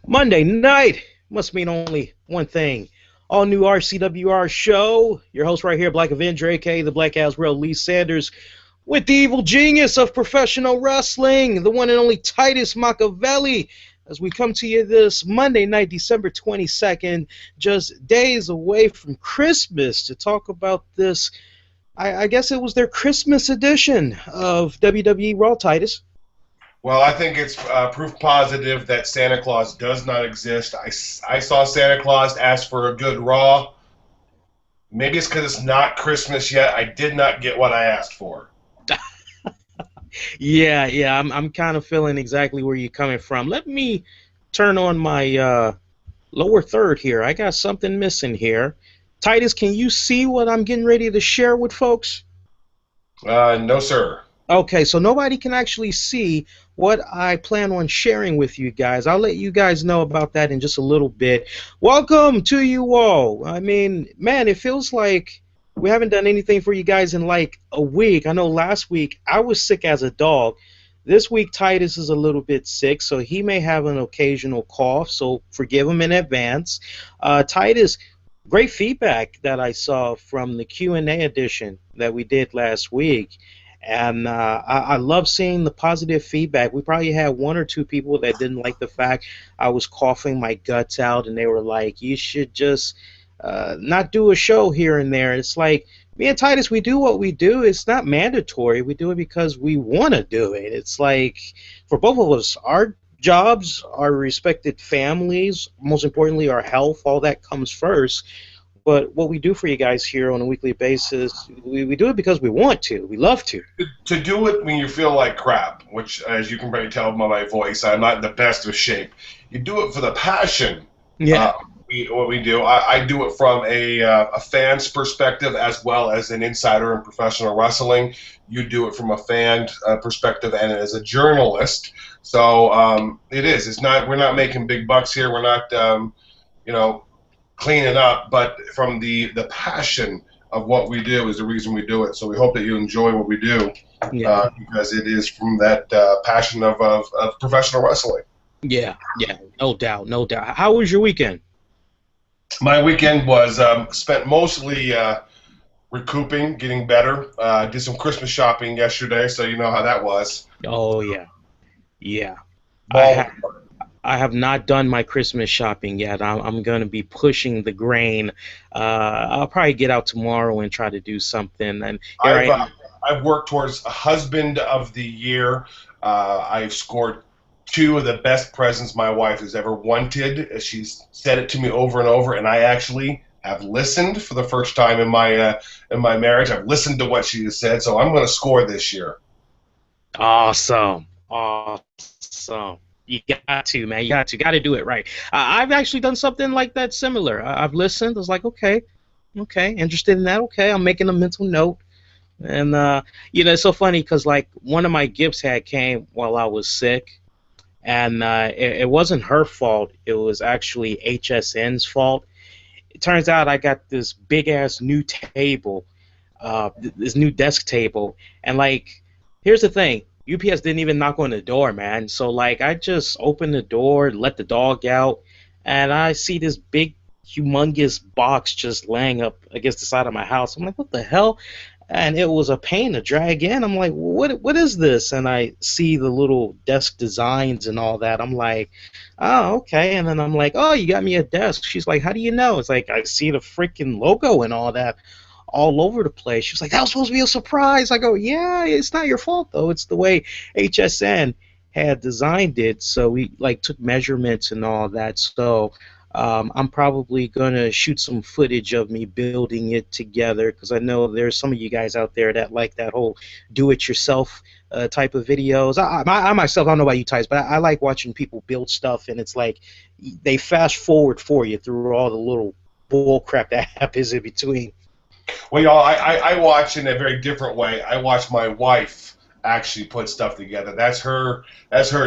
Monday night must mean only one thing. All new RCWR show. Your host right here, Black Avenger, aka the Black Azrael Lee Sanders, with the evil genius of professional wrestling, the one and only Titus Machiavelli, as we come to you this Monday night, December 22nd, just days away from Christmas, to talk about this. I guess it was their Christmas edition of WWE Raw, Titus. Well, I think it's proof positive that Santa Claus does not exist. I saw Santa Claus ask for a good Raw. Maybe it's because it's not Christmas yet. I did not get what I asked for. Yeah, I'm kind of feeling exactly where you're coming from. Let me turn on my lower third here. I got something missing here. Titus, can you see what I'm getting ready to share with folks? No, sir. Okay, so nobody can actually see what I plan on sharing with you guys. I'll let you guys know about that in just a little bit. Welcome to you all. I mean, man, it feels like we haven't done anything for you guys in like a week. I know last week I was sick as a dog. This week Titus is a little bit sick, so he may have an occasional cough, so forgive him in advance. Titus, great feedback that I saw from the Q&A edition that we did last week. And I love seeing the positive feedback. We probably had one or two people that didn't like the fact I was coughing my guts out, and they were like, you should just not do a show here and there. It's like, me and Titus, we do what we do. It's not mandatory. We do it because we want to do it. It's like, for both of us, our jobs, our respected families, most importantly, our health, all that comes first. But what we do for you guys here on a weekly basis, we do it because we want to. We love to. To do it when you feel like crap, which, as you can probably tell by my voice, I'm not in the best of shape. You do it for the passion. Yeah. What we do. I do it from a fan's perspective as well as an insider in professional wrestling. You do it from a fan perspective and as a journalist. So it is. It's not. We're not making big bucks here. We're not. Cleaning up, but from the passion of what we do is the reason we do it. So we hope that you enjoy what we do, because it is from that passion of professional wrestling. Yeah, no doubt. How was your weekend? My weekend was spent mostly recouping, getting better. Did some Christmas shopping yesterday, so you know how that was. Oh, yeah. I have not done my Christmas shopping yet. I'm going to be pushing the grain. I'll probably get out tomorrow and try to do something. And I've worked towards a husband of the year. I've scored 2 of the best presents my wife has ever wanted. She's said it to me over and over, and I actually have listened for the first time in my marriage. I've listened to what she has said, so I'm going to score this year. Awesome. You got to, man. You got to do it right. I've actually done something like that similar. I've listened. I was like, okay, interested in that. Okay, I'm making a mental note. And, it's so funny because, like, one of my gifts came while I was sick. And it wasn't her fault. It was actually HSN's fault. It turns out I got this big-ass new table, this new desk table. And, like, here's the thing. UPS didn't even knock on the door, man. So, like, I just opened the door, let the dog out, and I see this big, humongous box just laying up against the side of my house. I'm like, what the hell? And it was a pain to drag in. I'm like, what is this? And I see the little desk designs and all that. I'm like, oh, okay. And then I'm like, oh, you got me a desk. She's like, how do you know? It's like, I see the freaking logo and all that all over the place. She was like, that was supposed to be a surprise. I go, yeah, it's not your fault, though. It's the way HSN had designed it. So we, like, took measurements and all that. So I'm probably going to shoot some footage of me building it together, because I know there's some of you guys out there that like that whole do-it-yourself type of videos. I myself, I don't know about you guys, but I like watching people build stuff, and it's like they fast forward for you through all the little bull crap that happens in between. Well, y'all, I watch in a very different way. I watch my wife actually put stuff together. That's her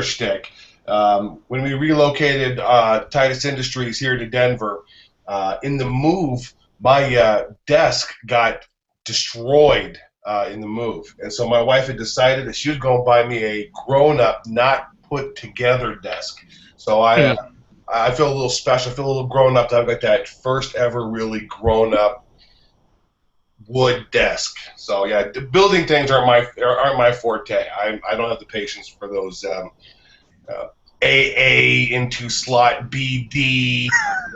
shtick. When we relocated Titus Industries here to Denver, in the move, my desk got destroyed in the move. And so my wife had decided that she was going to buy me a grown-up, not put together desk. So I feel a little special. I feel a little grown up. I've got that first ever really grown up wood desk. So yeah, building things aren't my forte. I don't have the patience for those AA into slot BD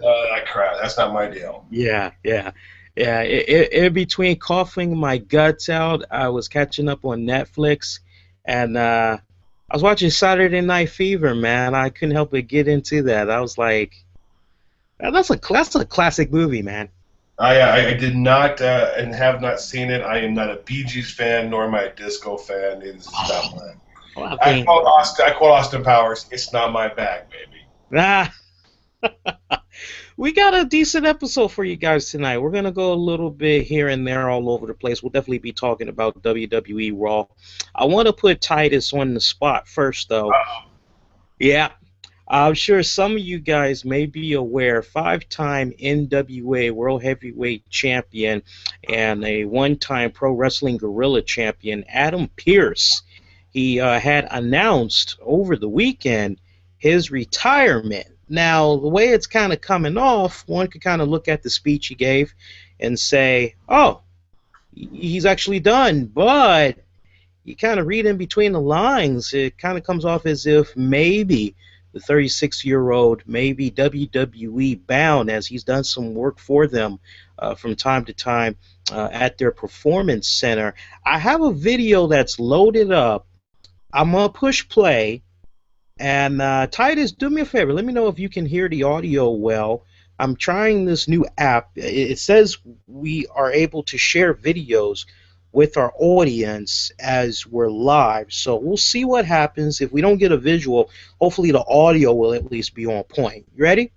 that crap. That's not my deal. Yeah, yeah, yeah. In between coughing my guts out, I was catching up on Netflix, and I was watching Saturday Night Fever. Man, I couldn't help but get into that. I was like, that's a classic movie, man. I did not and have not seen it. I am not a Bee Gees fan, nor am I a disco fan. It's not mine. Well, I quote Austin Powers. It's not my bag, baby. Ah, we got a decent episode for you guys tonight. We're gonna go a little bit here and there, all over the place. We'll definitely be talking about WWE Raw. I want to put Titus on the spot first, though. Yeah. I'm sure some of you guys may be aware, 5-time NWA World Heavyweight Champion and a one-time Pro Wrestling Guerrilla Champion, Adam Pearce. He had announced over the weekend his retirement. Now, the way it's kind of coming off, one could kind of look at the speech he gave and say, oh, he's actually done. But you kind of read in between the lines, it kind of comes off as if maybe the 36-year-old may be WWE bound, as he's done some work for them from time to time at their performance center. I have a video that's loaded up. I'm going to push play. And Titus, do me a favor. Let me know if you can hear the audio well. I'm trying this new app. It says we are able to share videos with our audience as we're live. So we'll see what happens. If we don't get a visual, hopefully the audio will at least be on point. You ready?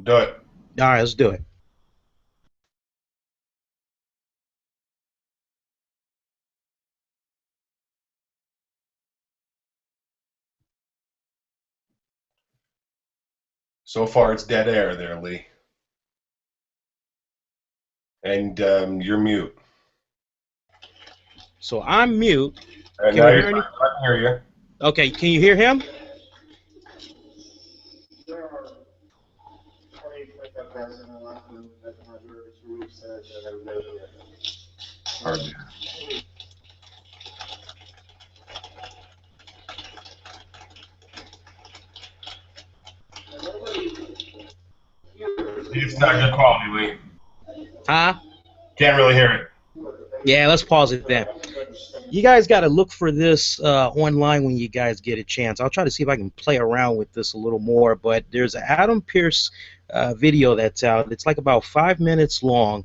Do it. All right, let's do it. So far, it's dead air there, Lee. And you're mute. So I'm mute. And now I can hear you. Okay, can you hear him? Hardly. It's not good quality, Lee. Huh? Can't really hear it. Yeah, let's pause it then. You guys got to look for this online when you guys get a chance. I'll try to see if I can play around with this a little more, but there's an Adam Pearce video that's out. It's like about 5 minutes long,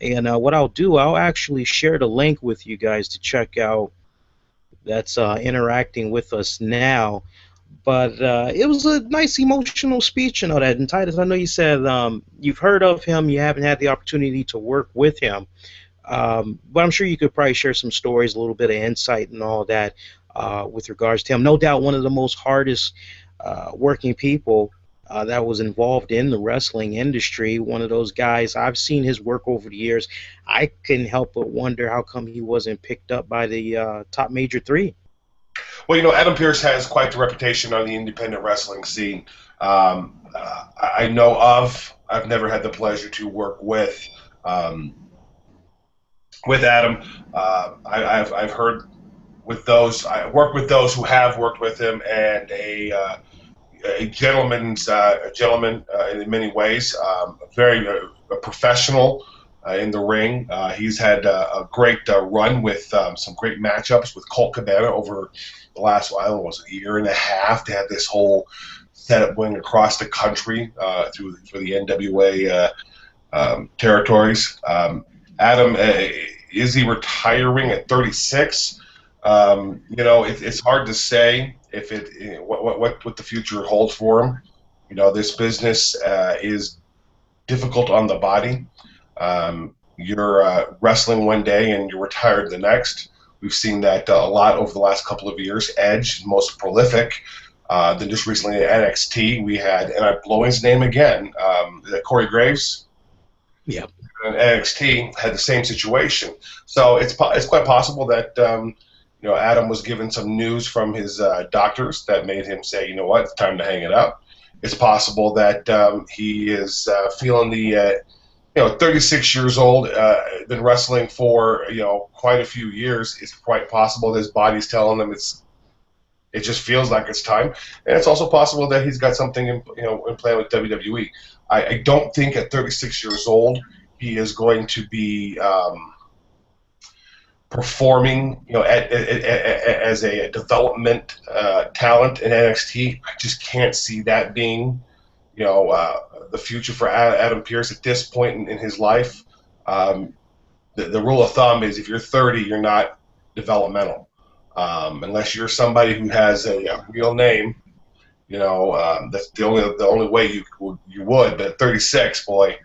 and what I'll do, I'll actually share the link with you guys to check out. That's interacting with us now. But it was a nice emotional speech and all that. And Titus, I know you said you've heard of him, you haven't had the opportunity to work with him. But I'm sure you could probably share some stories, a little bit of insight and all that with regards to him. No doubt one of the most hardest working people that was involved in the wrestling industry. One of those guys, I've seen his work over the years. I couldn't help but wonder how come he wasn't picked up by the top major three. Well, you know, Adam Pearce has quite the reputation on the independent wrestling scene. I know of. I've never had the pleasure to work with Adam. I've heard with those. I work with those who have worked with him, and a gentleman in many ways. Very professional in the ring. He's had a great run with some great matchups with Colt Cabana over the last, I don't know, a year and a half. They had this whole setup going across the country through the NWA territories. Adam, is he retiring at 36? You know, it's hard to say if what the future holds for him. You know, this business is difficult on the body. You're wrestling one day and you're retired the next. We've seen that a lot over the last couple of years. Edge, most prolific. Then just recently at NXT, we had, and I'm blowing his name again, Corey Graves. Yep. And NXT had the same situation. So it's quite possible that Adam was given some news from his doctors that made him say, you know what, it's time to hang it up. It's possible that he is feeling the 36 years old, been wrestling for quite a few years. It's quite possible that his body's telling him it just feels like it's time, and it's also possible that he's got something in plan with WWE. I don't think at 36 years old he is going to be performing, as a development talent in NXT. I just can't see that being, the future for Adam Pearce at this point in his life. The rule of thumb is if you're 30, you're not developmental, unless you're somebody who has a real name. That's the only way you would. But at 36, boy,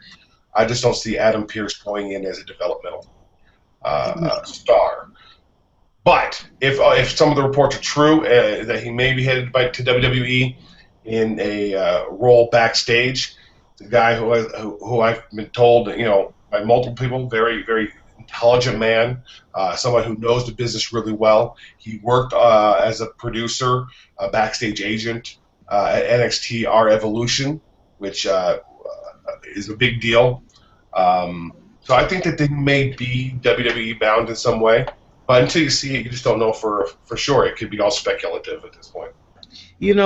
I just don't see Adam Pearce going in as a developmental star. But if some of the reports are true, that he may be headed to WWE in a role backstage, the guy who I've been told, by multiple people, very, very intelligent man, someone who knows the business really well. He worked as a producer, a backstage agent at NXT R Evolution, which is a big deal. So I think that they may be WWE bound in some way, but until you see it, you just don't know for sure. It could be all speculative at this point.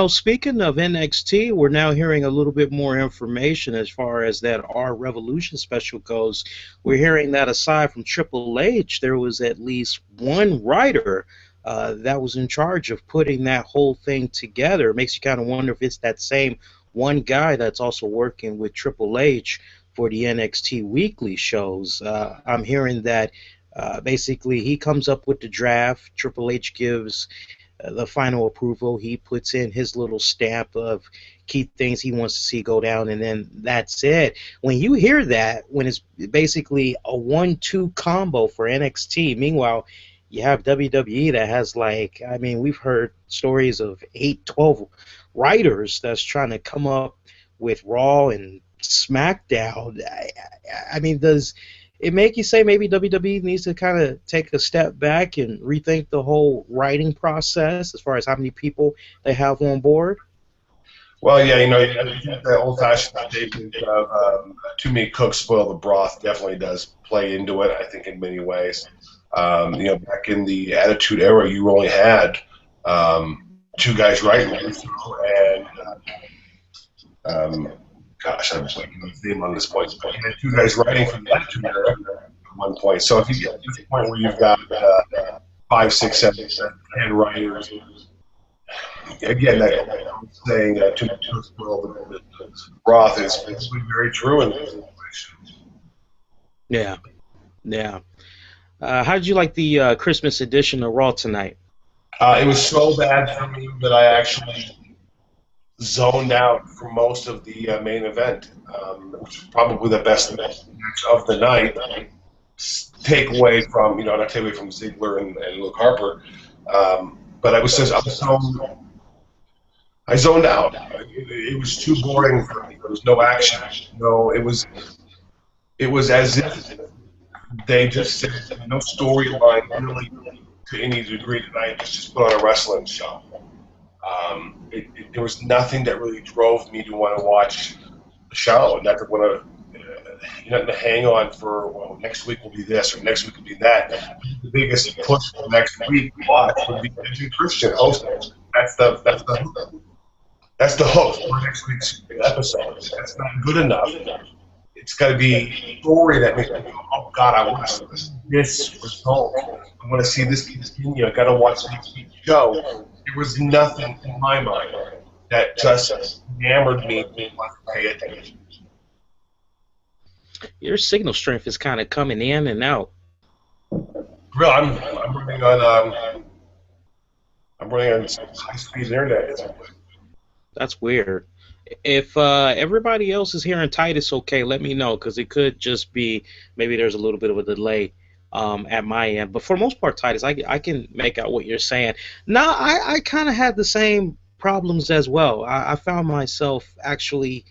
Speaking of NXT, we're now hearing a little bit more information as far as that R Revolution special goes. We're hearing that aside from Triple H, there was at least one writer that was in charge of putting that whole thing together. It makes you kind of wonder if it's that same one guy that's also working with Triple H for the NXT weekly shows. I'm hearing that basically he comes up with the draft, Triple H gives the final approval, he puts in his little stamp of key things he wants to see go down, and then that's it. When you hear that, when it's basically a 1-2 combo for NXT, meanwhile, you have WWE that has we've heard stories of 8-12 writers that's trying to come up with Raw and SmackDown. Does it make you say maybe WWE needs to kind of take a step back and rethink the whole writing process as far as how many people they have on board? Well, yeah, the old-fashioned statement of too many cooks spoil the broth definitely does play into it, I think, in many ways. Back in the Attitude Era, you only had two guys writing, and gosh, I'm blanking on his name on this point. But you had two guys writing from the Attitude Era at one point. So if you get to the point where you've got 5, 6, 7, 10 writers, again, I'm saying too much to spoil the broth is very true in this situation. Yeah. How did you like the Christmas edition of Raw tonight? It was so bad for me that I actually zoned out for most of the main event, which was probably the best match of the night. Take away from Ziggler and Luke Harper, but I zoned out. It was too boring for me. There was no action. It was as if they just said no storyline really to any degree tonight. Let's just put on a wrestling show. There was nothing that really drove me to want to watch the show, not to want to hang on for, next week will be this or next week will be that. The biggest push for next week watch would be Edge and Christian hosting. That's the hook for next week's episode. That's not good enough. It's got to be a story that makes me go, oh God, I want to see this result. I want to see this continue. I got to watch next week's show. There was nothing in my mind that just enamored me to pay attention. Your signal strength is kind of coming in and out. Real, I'm running on high-speed internet. That's weird. If everybody else is hearing Titus okay, let me know, because it could just be maybe there's a little bit of a delay at my end. But for the most part, Titus, I can make out what you're saying. Now, I kind of had the same problems as well. I found myself actually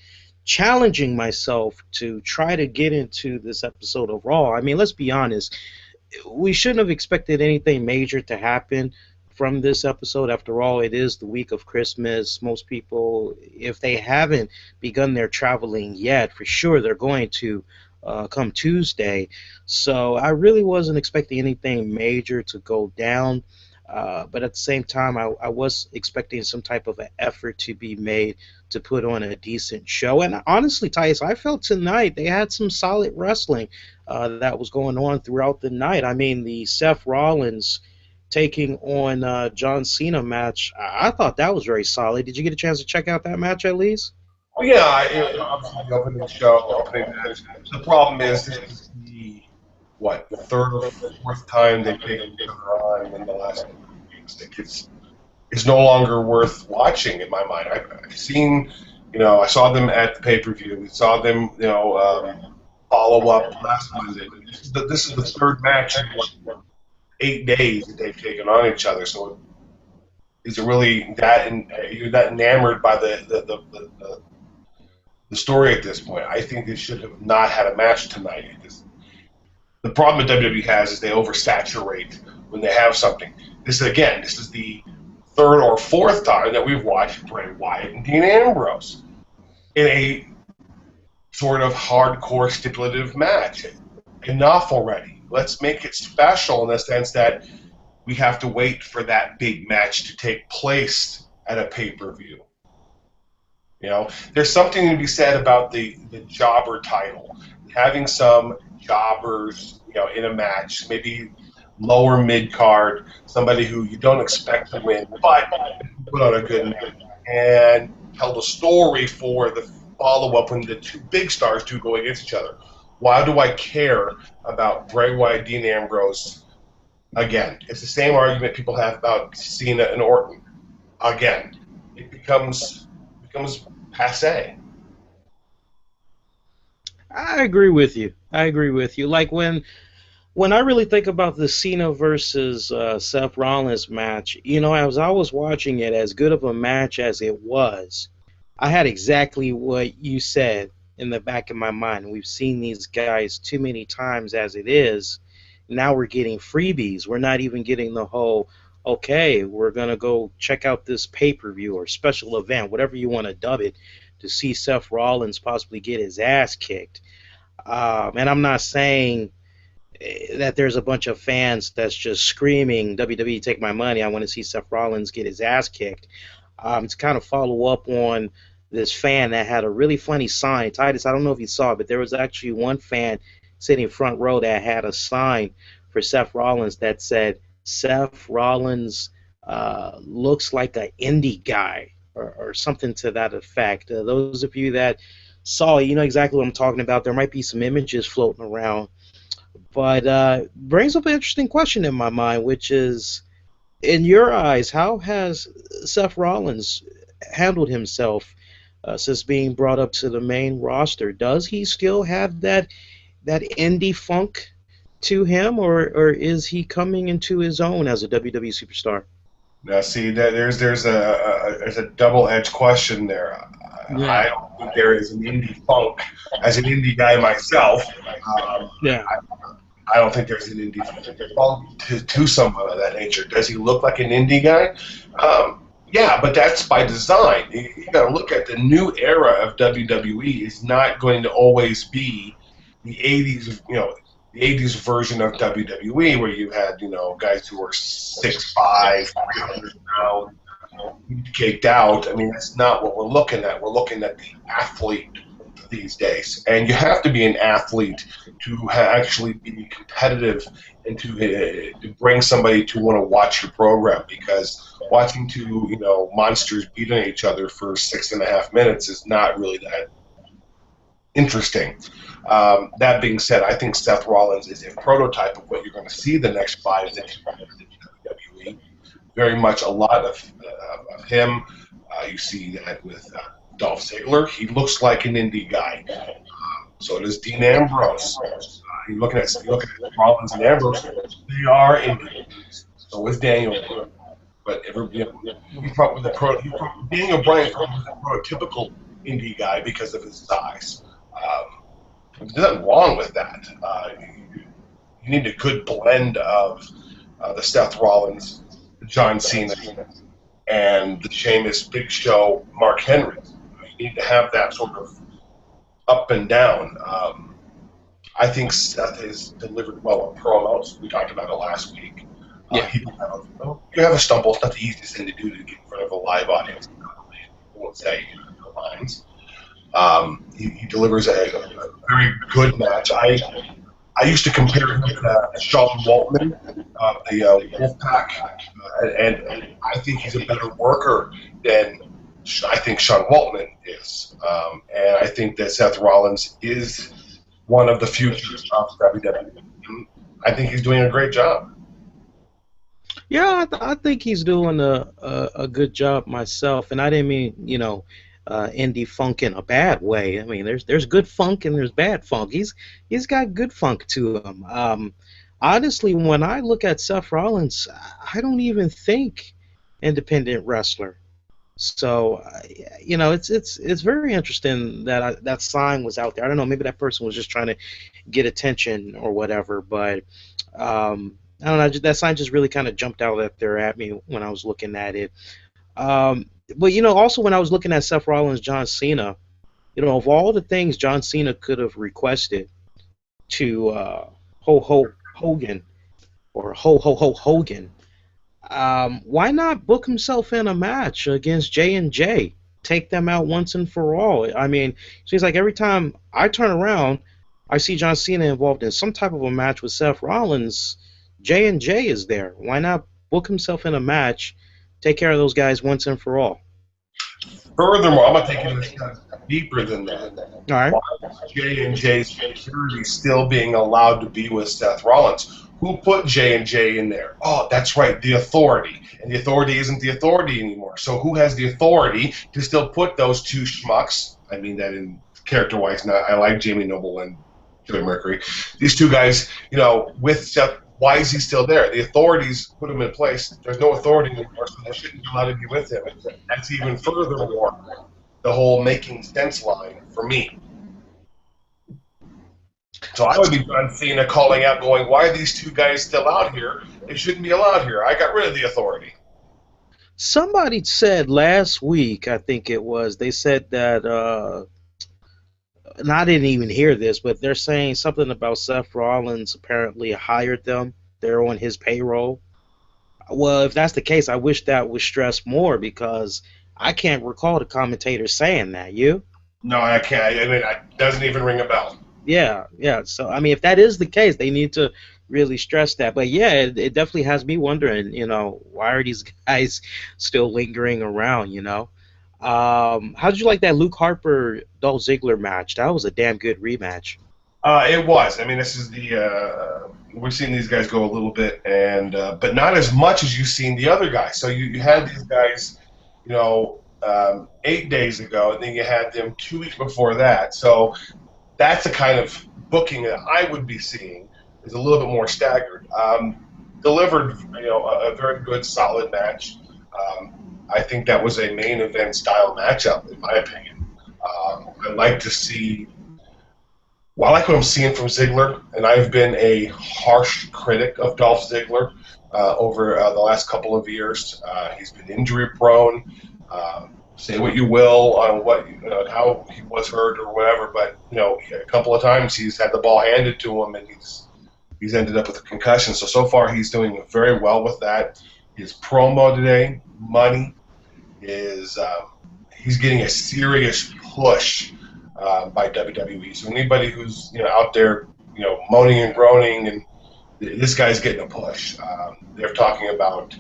challenging myself to try to get into this episode of Raw. I mean, let's be honest. we shouldn't have expected anything major to happen from this episode. After all, it is the week of Christmas. Most people, if they haven't begun their traveling yet, for sure they're going to come Tuesday. So I really wasn't expecting anything major to go down. But at the same time, I was expecting some type of an effort to be made to put on a decent show. And honestly, Titus, I felt tonight they had some solid wrestling that was going on throughout the night. I mean, the Seth Rollins taking on John Cena match, I thought that was very solid. Did you get a chance to check out that match at least? Well, yeah, obviously the opening show, opening match. The problem is this is the what, the third or fourth time they've taken each other on in the last few weeks. Like it's no longer worth watching in my mind. I've seen, I saw them at the pay-per-view. We saw them, follow up last Monday. This is the third match in like 8 days that they've taken on each other. So is it really that? You're that enamored by the story at this point? I think they should have not had a match tonight. The problem that WWE has is they oversaturate when they have something. This is the third or fourth time that we've watched Bray Wyatt and Dean Ambrose in a sort of hardcore stipulative match. Enough already. Let's make it special in the sense that we have to wait for that big match to take place at a pay-per-view. There's something to be said about the jobber title. Having some jobbers, in a match, maybe lower mid-card, somebody who you don't expect to win, but put on a good match and tell the story for the follow-up when the two big stars do go against each other. Why do I care about Bray Wyatt, Dean Ambrose? Again, it's the same argument people have about Cena and Orton. Again, it becomes passé. I agree with you. Like when I really think about the Cena versus Seth Rollins match, as I was watching it, as good of a match as it was, I had exactly what you said in the back of my mind. We've seen these guys too many times as it is. Now we're getting freebies. We're not even getting the whole, okay, we're going to go check out this pay-per-view or special event, whatever you want to dub it, to see Seth Rollins possibly get his ass kicked. And I'm not saying that there's a bunch of fans that's just screaming, WWE, take my money, I want to see Seth Rollins get his ass kicked. To kind of follow up on this fan that had a really funny sign. Titus, I don't know if you saw it, but there was actually one fan sitting front row that had a sign for Seth Rollins that said, Seth Rollins looks like an indie guy, or something to that effect. Those of you that saw, you know exactly what I'm talking about. There might be some images floating around. But brings up an interesting question in my mind, which is, in your eyes, how has Seth Rollins handled himself since being brought up to the main roster? Does he still have that indie funk to him, or is he coming into his own as a WWE superstar? Now, see, there's a double-edged question there. Yeah. I don't think there is an indie funk. As an indie guy myself, I don't think there's an indie funk to someone of that nature. Does he look like an indie guy? Yeah, but that's by design. You got to look at the new era of WWE is not going to always be the 80s, the 80s version of WWE where you had, guys who were 6'5", 300 pounds, caked out. I mean, that's not what we're looking at. We're looking at the athlete these days. And you have to be an athlete to actually be competitive and to bring somebody to want to watch your program, because watching two, monsters beat on each other for 6.5 minutes is not really that interesting. That being said, I think Seth Rollins is a prototype of what you're going to see the next 5 to 10 years in WWE. Very much a lot of him. You see that with Dolph Ziggler. He looks like an indie guy. So does Dean Ambrose. You're looking at Rollins and Ambrose. They are indie. So is Daniel. But Daniel Bryan is a prototypical indie guy because of his size. There's nothing wrong with that. you need a good blend of the Seth Rollins, John Cena, and the Sheamus, Big Show, Mark Henry. You need to have that sort of up and down. I think Seth has delivered well on promos. We talked about it last week. Yeah. You have a stumble. It's not the easiest thing to do to get in front of a live audience. I won't say the lines. He delivers a very good match. I used to compare him to Sean Waltman of the Wolfpack, and I think he's a better worker than I think Sean Waltman is. And I think that Seth Rollins is one of the futures of WWE. I think he's doing a great job. Yeah, I think he's doing a good job myself, and I didn't mean indie funk in a bad way. I mean, there's good funk and there's bad funk. He's got good funk to him. Honestly, when I look at Seth Rollins, I don't even think independent wrestler. So, it's very interesting that that sign was out there. I don't know, maybe that person was just trying to get attention or whatever, but I don't know, that sign just really kind of jumped out there at me when I was looking at it. But also when I was looking at Seth Rollins, John Cena, of all the things John Cena could have requested to Hogan or Hogan, why not book himself in a match against J&J? Take them out once and for all. I mean, it seems like every time I turn around, I see John Cena involved in some type of a match with Seth Rollins. J&J is there. Why not book himself in a match, take care of those guys once and for all? Furthermore, I'm going to take it a step deeper than that. All right. Why is J&J's security still being allowed to be with Seth Rollins? Who put J&J in there? Oh, that's right, the Authority. And the Authority isn't the Authority anymore. So who has the authority to still put those two schmucks? I mean that in character-wise. Now, I like Jamie Noble and Joey Mercury. These two guys, with Seth. Why is he still there? The authorities put him in place. There's no authority anymore, so they shouldn't be allowed to be with him. That's even furthermore the whole making sense line for me. So I would be John Cena calling out, going, why are these two guys still out here? They shouldn't be allowed here. I got rid of the authority. Somebody said last week, I think it was, they said that, and I didn't even hear this, but they're saying something about Seth Rollins apparently hired them. They're on his payroll. Well, if that's the case, I wish that was stressed more because I can't recall the commentators saying that. You? No, I can't. I mean, it doesn't even ring a bell. Yeah. So, I mean, if that is the case, they need to really stress that. But, yeah, it definitely has me wondering, why are these guys still lingering around, How did you like that Luke Harper Dolph Ziggler match? That was a damn good rematch. It was. I mean, this is we've seen these guys go a little bit, and but not as much as you've seen the other guys. So you had these guys, 8 days ago, and then you had them 2 weeks before that. So that's the kind of booking that I would be seeing is a little bit more staggered. Delivered, a very good, solid match. I think that was a main event style matchup, in my opinion. I like to see. Well, I like what I'm seeing from Ziggler, and I've been a harsh critic of Dolph Ziggler over the last couple of years. He's been injury prone. Say what you will on how he was hurt or whatever, but a couple of times he's had the ball handed to him, and he's ended up with a concussion. So far he's doing very well with that. His promo today, money, is he's getting a serious push by WWE. So anybody who's out there moaning and groaning, and this guy's getting a push. They're talking about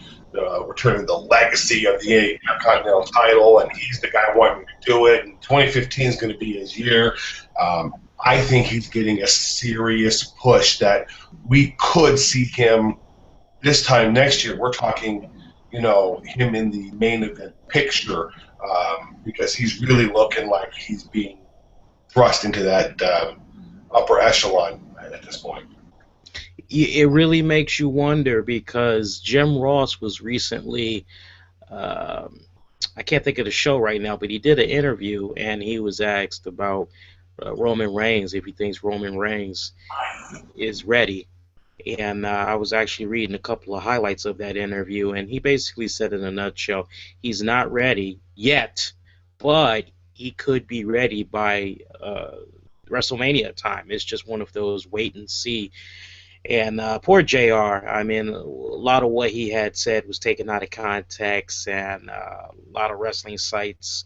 returning the legacy of the Continental title, and he's the guy wanting to do it. And 2015 is going to be his year. I think he's getting a serious push that we could see him this time next year. We're talking, him in the main event picture because he's really looking like he's being thrust into that upper echelon at this point. It really makes you wonder because Jim Ross was recently, I can't think of the show right now, but he did an interview and he was asked about Roman Reigns, if he thinks Roman Reigns is ready And I was actually reading a couple of highlights of that interview, and he basically said in a nutshell, he's not ready yet, but he could be ready by WrestleMania time. It's just one of those wait and see. And poor JR, I mean, a lot of what he had said was taken out of context, and a lot of wrestling sites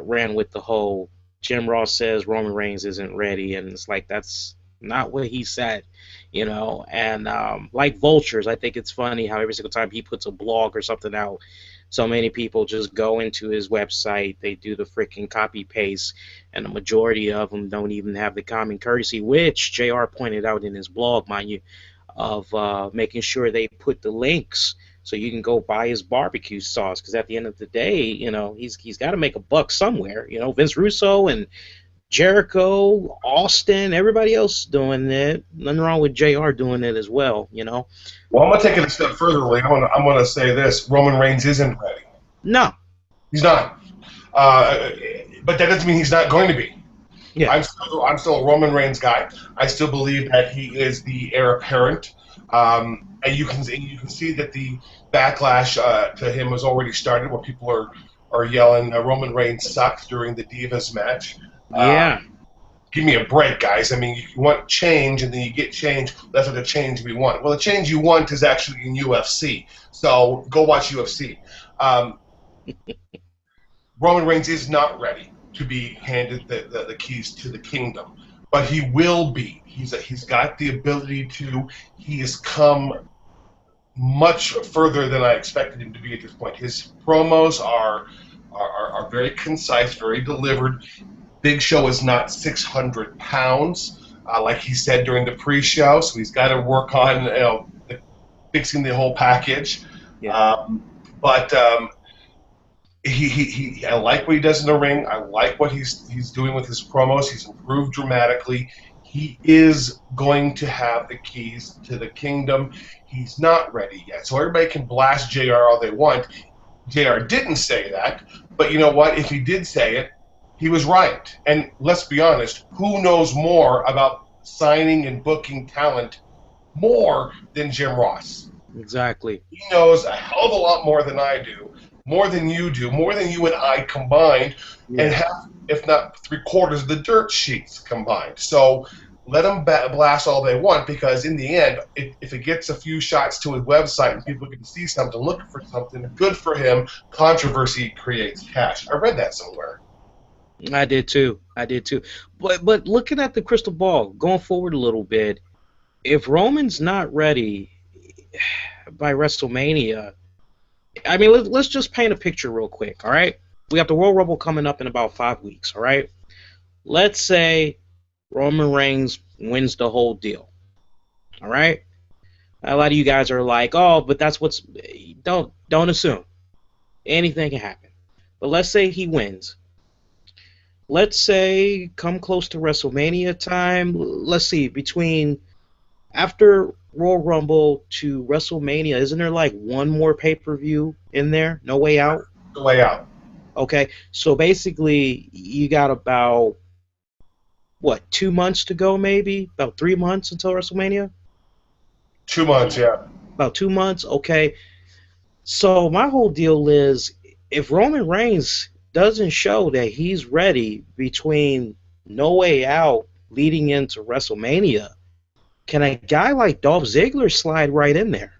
ran with the whole Jim Ross says Roman Reigns isn't ready, and it's like that's not what he said, you know. And like vultures, I think it's funny how every single time he puts a blog or something out, so many people just go into his website, they do the freaking copy paste, and the majority of them don't even have the common courtesy, which JR pointed out in his blog, mind you, of making sure they put the links so you can go buy his barbecue sauce. Because at the end of the day, you know, he's got to make a buck somewhere. You know, Vince Russo and Jericho, Austin, everybody else doing it. Nothing wrong with JR doing it as well. You know. Well, I'm gonna take it a step further, Lee. I'm gonna say this: Roman Reigns isn't ready. No. He's not. Uh, but that doesn't mean he's not going to be. Yeah. I'm still a Roman Reigns guy. I still believe that he is the heir apparent, and you can see that the backlash to him has already started, where people are yelling Roman Reigns sucks during the Divas match. Yeah. Give me a break, guys. I mean, you want change, and then you get change. That's what the change we want. Well, the change you want is actually in UFC. So go watch UFC. Roman Reigns is not ready to be handed the keys to the kingdom, but he will be. He's got the ability to. He has come much further than I expected him to be at this point. His promos are very concise, very delivered. Big Show is not 600 pounds, like he said during the pre-show, so he's got to work on fixing the whole package. Yeah. But I like what he does in the ring. I like what he's doing with his promos. He's improved dramatically. He is going to have the keys to the kingdom. He's not ready yet. So everybody can blast JR all they want. JR didn't say that, but you know what? If he did say it, he was right. And let's be honest, who knows more about signing and booking talent more than Jim Ross? Exactly. He knows a hell of a lot more than I do, more than you do, more than you and I combined, and half, if not three-quarters of the dirt sheets combined. So let them blast all they want, because in the end, if it gets a few shots to his website and people can see something, looking for something, good for him. Controversy creates cash. I read that somewhere. I did too. But looking at the crystal ball, going forward a little bit, if Roman's not ready by WrestleMania, I mean, let's just paint a picture real quick, all right? We got the Royal Rumble coming up in about 5 weeks, all right? Let's say Roman Reigns wins the whole deal, all right? A lot of you guys are like, oh, but that's what's... Don't assume. Anything can happen. But let's say he wins. Let's say come close to WrestleMania time. Let's see, between after Royal Rumble to WrestleMania, isn't there like one more pay-per-view in there? No Way Out? No Way Out. Okay, so basically you got about, what, 2 months to go maybe? About 3 months until WrestleMania? 2 months, yeah. About 2 months, okay. So my whole deal is, if Roman Reigns doesn't show that he's ready between No Way Out leading into WrestleMania, can a guy like Dolph Ziggler slide right in there?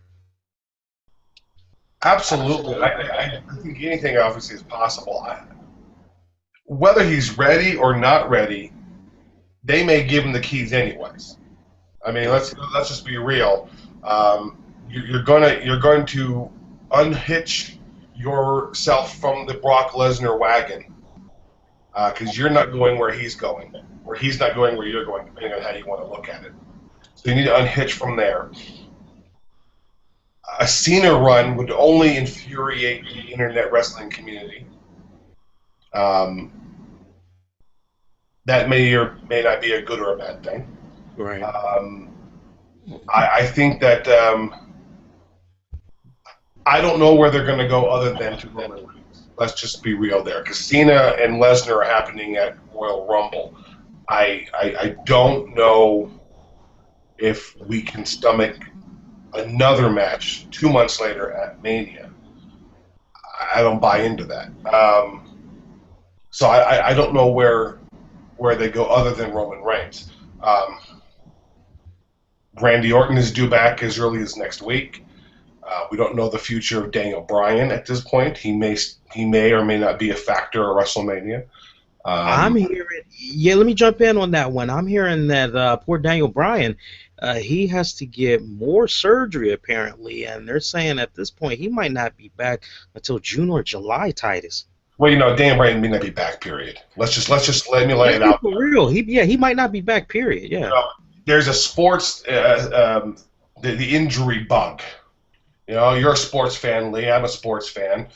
Absolutely. I think anything obviously is possible. Whether he's ready or not ready, they may give him the keys anyways. I mean, let's just be real. You're going to unhitch yourself from the Brock Lesnar wagon, because you're not going where he's going, or he's not going where you're going, depending on how you want to look at it. So you need to unhitch from there. A Cena run would only infuriate the internet wrestling community. That may or may not be a good or a bad thing. Right. I think that I don't know where they're going to go other than to Roman Reigns. Let's just be real there, because Cena and Lesnar are happening at Royal Rumble. I don't know if we can stomach another match 2 months later at Mania. I don't buy into that. So I don't know where they go other than Roman Reigns. Randy Orton is due back as early as next week. We don't know the future of Daniel Bryan at this point. He may or may not be a factor at WrestleMania. I'm hearing, yeah, let me jump in on that one. I'm hearing that poor Daniel Bryan, he has to get more surgery apparently, and they're saying at this point he might not be back until June or July, Titus. Well, Daniel Bryan may not be back. Period. Let's just let me lay it out. For real, he might not be back. Period. Yeah. There's a sports the injury bug. You're a sports fan, Lee. I'm a sports fan.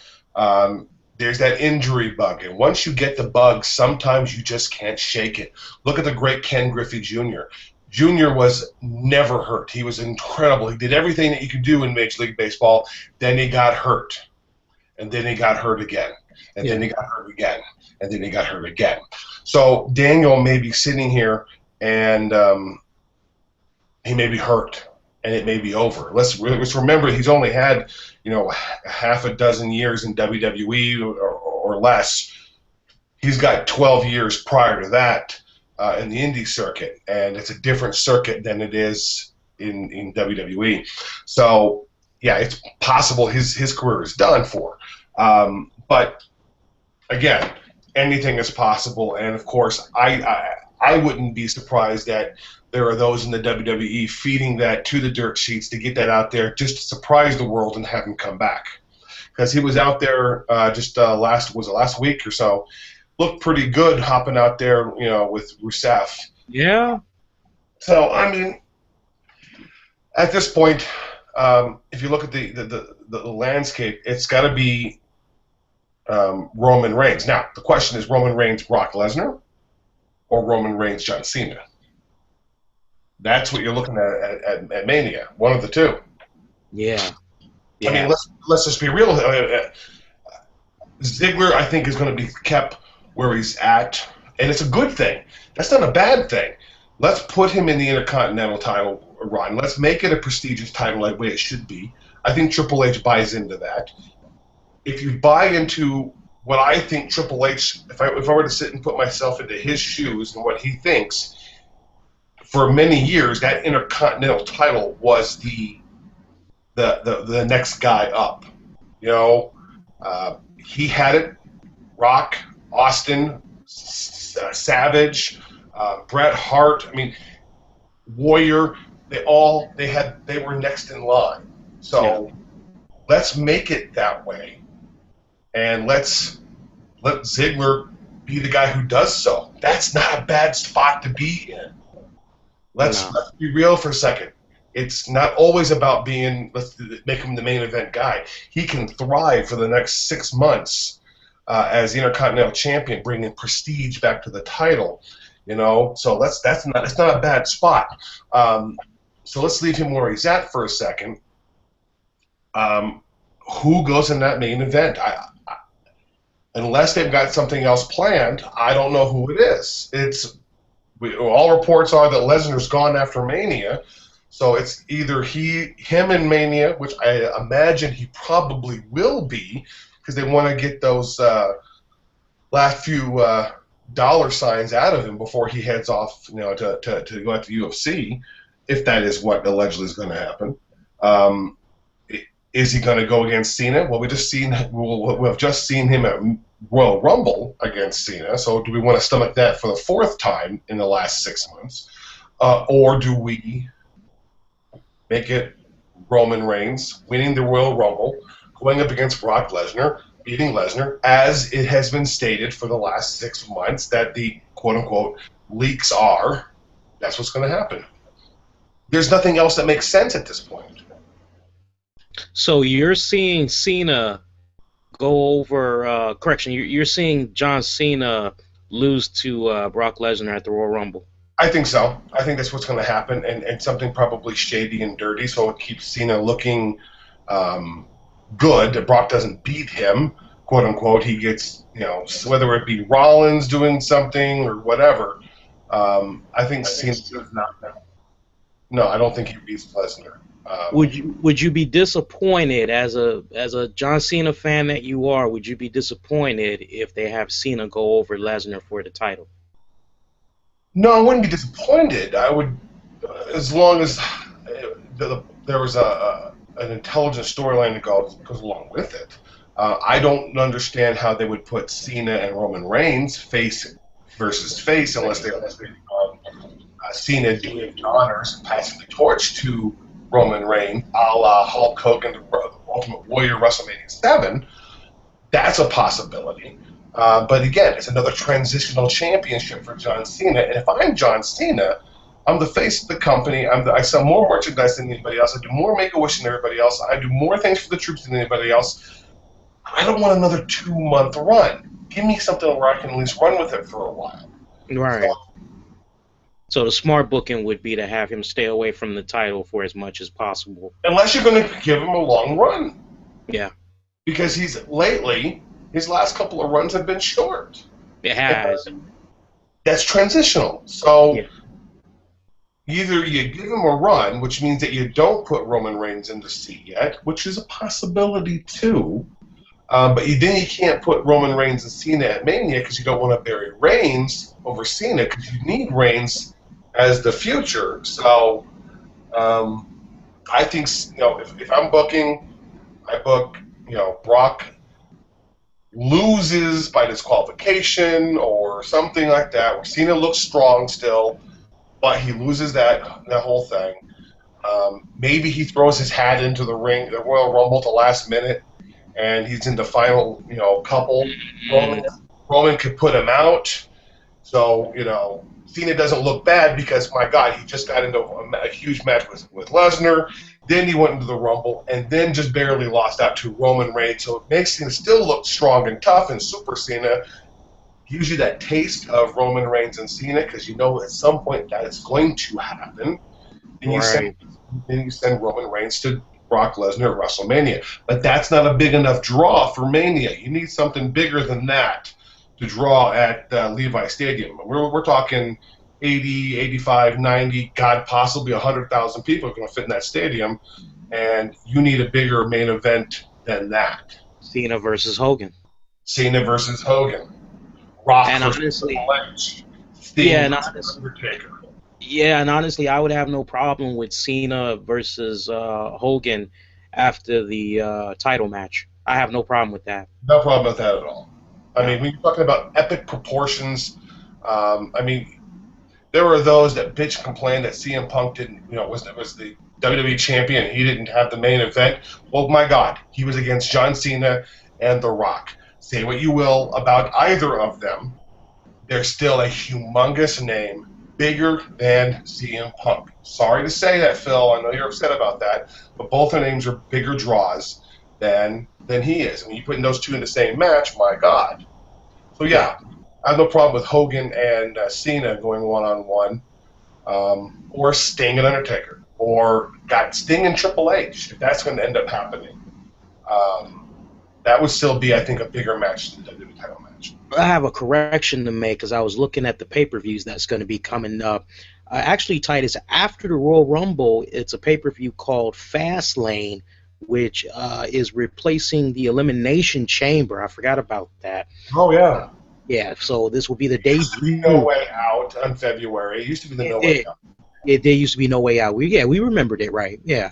There's that injury bug, and once you get the bug, sometimes you just can't shake it. Look at the great Ken Griffey Jr. Jr. was never hurt. He was incredible. He did everything that you could do in Major League Baseball. Then he got hurt, and then he got hurt again, and then he got hurt again, and then he got hurt again. So Daniel may be sitting here, and he may be hurt, and it may be over. Let's remember he's only had half a dozen years in WWE or less. He's got 12 years prior to that in the indie circuit, and it's a different circuit than it is in WWE. So yeah, it's possible his career is done for. But again, anything is possible, and of course I wouldn't be surprised that there are those in the WWE feeding that to the dirt sheets to get that out there just to surprise the world and have him come back. Because he was out there just last week or so, looked pretty good hopping out there, with Rusev. Yeah. So I mean, at this point, if you look at the landscape, it's got to be Roman Reigns. Now the question is Roman Reigns, Brock Lesnar, or Roman Reigns, John Cena. That's what you're looking at Mania. One of the two. Yeah. I mean, let's just be real. Ziggler, I think, is going to be kept where he's at, and it's a good thing. That's not a bad thing. Let's put him in the Intercontinental title run. Let's make it a prestigious title like way it should be. I think Triple H buys into that. If you buy into what I think Triple H, if I were to sit and put myself into his shoes and what he thinks, for many years that Intercontinental title was the next guy up. He had it. Rock, Austin, Savage, Bret Hart. I mean, Warrior. They were next in line. So let's make it that way, and let Ziggler be the guy who does so. That's not a bad spot to be in. Let's be real for a second. It's not always about let's make him the main event guy. He can thrive for the next 6 months as the Intercontinental Champion, bringing prestige back to the title. So it's not a bad spot. So let's leave him where he's at for a second. Who goes in that main event? Unless they've got something else planned, I don't know who it is. All reports are that Lesnar's gone after Mania, so it's either him in Mania, which I imagine he probably will be, because they want to get those last few dollar signs out of him before he heads off, to go out to UFC, if that is what allegedly is going to happen. Is he going to go against Cena? Well, we've just seen him at Royal Rumble against Cena. So do we want to stomach that for the 4th time in the last 6 months, or do we make it Roman Reigns winning the Royal Rumble, going up against Brock Lesnar, beating Lesnar, as it has been stated for the last 6 months that the quote-unquote leaks are? That's what's going to happen. There's nothing else that makes sense at this point. So you're seeing Cena go over, you're seeing John Cena lose to Brock Lesnar at the Royal Rumble. I think so. I think that's what's going to happen, and something probably shady and dirty, so it keeps Cena looking good. That Brock doesn't beat him, quote unquote. He gets, whether it be Rollins doing something or whatever. I think Cena does not know. No, I don't think he beats Lesnar. Would you be disappointed as a John Cena fan that you are? Would you be disappointed if they have Cena go over Lesnar for the title? No, I wouldn't be disappointed. I would, as long as there was an intelligent storyline that goes along with it. I don't understand how they would put Cena and Roman Reigns face versus face unless they Cena doing the honors and passing the torch to Roman Reigns, a la Hulk Hogan, the Ultimate Warrior, WrestleMania 7. That's a possibility. But again, it's another transitional championship for John Cena. And if I'm John Cena, I'm the face of the company. I sell more merchandise than anybody else. I do more Make-A-Wish than everybody else. I do more things for the troops than anybody else. I don't want another 2-month run. Give me something where I can at least run with it for a while. Right. So the smart booking would be to have him stay away from the title for as much as possible. Unless you're going to give him a long run. Yeah. Because his last couple of runs have been short. It has. That's transitional. So either you give him a run, which means that you don't put Roman Reigns in the seat yet, which is a possibility too. But then you can't put Roman Reigns and Cena at Mania because you don't want to bury Reigns over Cena because you need Reigns as the future. So I think, if I'm booking, I book, Brock loses by disqualification or something like that, where Cena looks strong still, but he loses that whole thing. Maybe he throws his hat into the ring, the Royal Rumble at the last minute, and he's in the final, couple. Roman could put him out. So, Cena doesn't look bad because, my God, he just got into a huge match with Lesnar. Then he went into the Rumble and then just barely lost out to Roman Reigns. So it makes Cena still look strong and tough, and Super Cena gives you that taste of Roman Reigns and Cena because at some point that is going to happen. And you send Roman Reigns to Brock Lesnar at WrestleMania. But that's not a big enough draw for Mania. You need something bigger than that to draw at Levi Stadium. We're talking 80, 85, 90, God, possibly 100,000 people are going to fit in that stadium, and you need a bigger main event than that. Cena versus Hogan. Rock and versus honestly, Undertaker. Yeah, and honestly, I would have no problem with Cena versus Hogan after the title match. I have no problem with that. No problem with that at all. I mean, when you're talking about epic proportions, there were those that bitch and complained that CM Punk didn't, was the WWE champion. He didn't have the main event. Well, my God, he was against John Cena and The Rock. Say what you will about either of them, they're still a humongous name, bigger than CM Punk. Sorry to say that, Phil. I know you're upset about that, but both their names are bigger draws than he is. When you put those two in the same match, my God. So yeah, I have no problem with Hogan and Cena going one-on-one, or Sting and Undertaker, or Sting and Triple H, if that's going to end up happening. That would still be, I think, a bigger match than the WWE title match. I have a correction to make because I was looking at the pay-per-views that's going to be coming up. Actually, Titus, after the Royal Rumble, it's a pay-per-view called Fastlane, which is replacing the Elimination Chamber. I forgot about that. Oh, yeah. Yeah, so this will be the debut. No Way Out on February. It used to be the No Way Out. There used to be No Way Out. We remembered it, right? Yeah.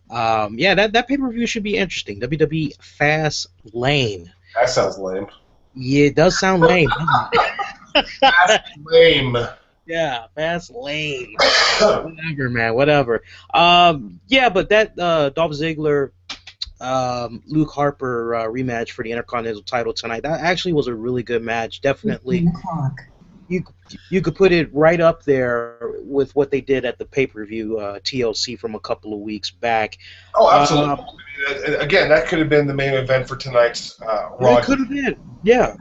That pay-per-view should be interesting. WWE Fastlane. That sounds lame. Yeah, it does sound lame. Fast lame. Yeah, Fastlane. Whatever, man. Whatever. But that Dolph Ziggler, Luke Harper rematch for the Intercontinental title tonight, that actually was a really good match. Definitely. You could put it right up there with what they did at the pay-per-view TLC from a couple of weeks back. Oh, absolutely. Again, that could have been the main event for tonight's Raw. It could have been, yeah.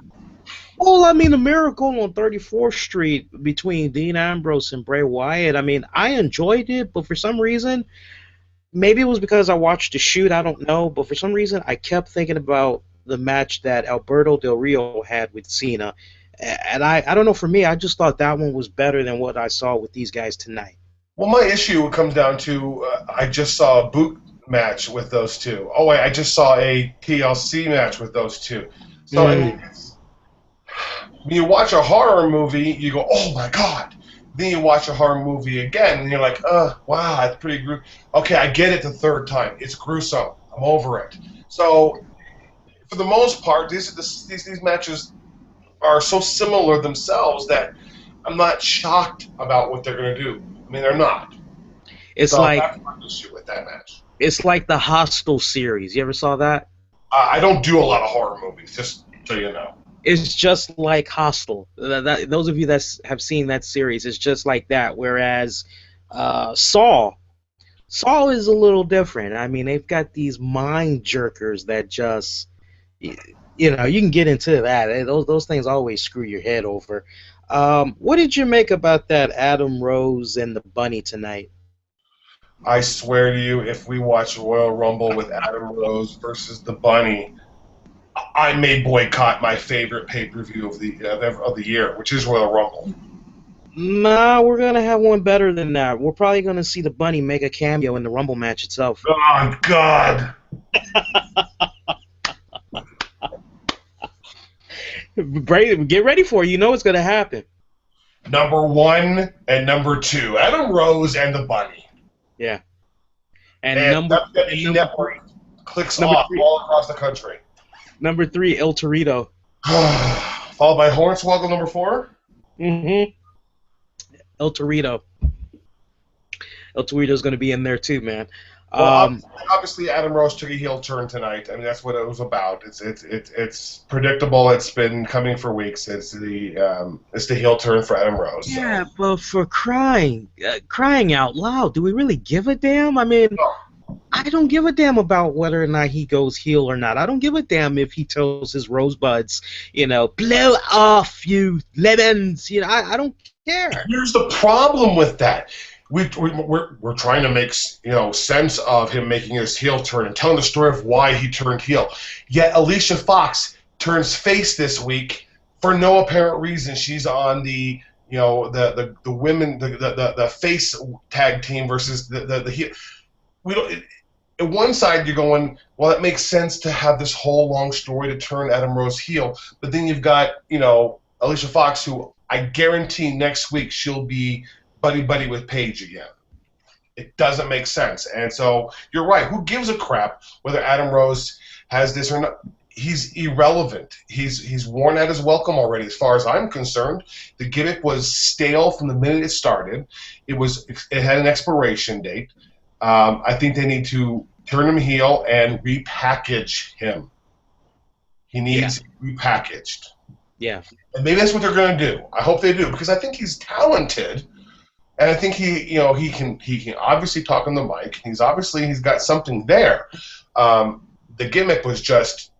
Well, I mean, the miracle on 34th Street between Dean Ambrose and Bray Wyatt, I mean, I enjoyed it, but for some reason, maybe it was because I watched the shoot, I don't know, but for some reason, I kept thinking about the match that Alberto Del Rio had with Cena. And I don't know, for me, I just thought that one was better than what I saw with these guys tonight. Well, my issue comes down to I just saw a boot match with those two. Oh, wait, I just saw a TLC match with those two. So, I mean, when you watch a horror movie, you go, oh, my God. Then you watch a horror movie again, and you're like, wow, that's pretty gruesome. Okay, I get it the third time. It's gruesome. I'm over it. So, for the most part, these matches are so similar themselves that I'm not shocked about what they're going to do. I mean, they're not. It's so like that's my issue with that match. It's like the Hostel series. You ever saw that? I don't do a lot of horror movies, just so you know. It's just like Hostel. Those of you that have seen that series, it's just like that. Whereas Saw is a little different. I mean, they've got these mind jerkers that just, you can get into that. Those things always screw your head over. What did you make about that Adam Rose and the Bunny tonight? I swear to you, if we watch Royal Rumble with Adam Rose versus the Bunny, I may boycott my favorite pay-per-view of the year, which is Royal Rumble. Nah, we're gonna have one better than that. We're probably gonna see the Bunny make a cameo in the Rumble match itself. Oh God! Get ready for it. You know it's gonna happen. Number 1 and number 2, Adam Rose and the Bunny. Yeah. And WWE Network clicks off all across the country. Number 3, El Torito. Followed by Hornswoggle, number 4? Mm-hmm. El Torito. El Torito's going to be in there too, man. Well, obviously, Adam Rose took a heel turn tonight. I mean, that's what it was about. It's predictable. It's been coming for weeks. It's the heel turn for Adam Rose. Yeah, so. But for crying out loud, do we really give a damn? I mean, I don't give a damn about whether or not he goes heel or not. I don't give a damn if he tells his rosebuds, blow off, you lemons. I don't care. Here's the problem with that. We're trying to make sense of him making his heel turn and telling the story of why he turned heel. Yet Alicia Fox turns face this week for no apparent reason. She's on the women the face tag team versus the heel. We don't. At one side you're going, well, it makes sense to have this whole long story to turn Adam Rose heel, but then you've got Alicia Fox, who I guarantee next week she'll be buddy with Paige again. It doesn't make sense. And so you're right. Who gives a crap whether Adam Rose has this or not? He's irrelevant. He's worn out his welcome already, as far as I'm concerned. The gimmick was stale from the minute it started. It had an expiration date. I think they need to turn him heel and repackage him. He needs repackaged. Yeah. And maybe that's what they're going to do. I hope they do, because I think he's talented. And I think he can obviously talk on the mic. He's got something there. The gimmick was just,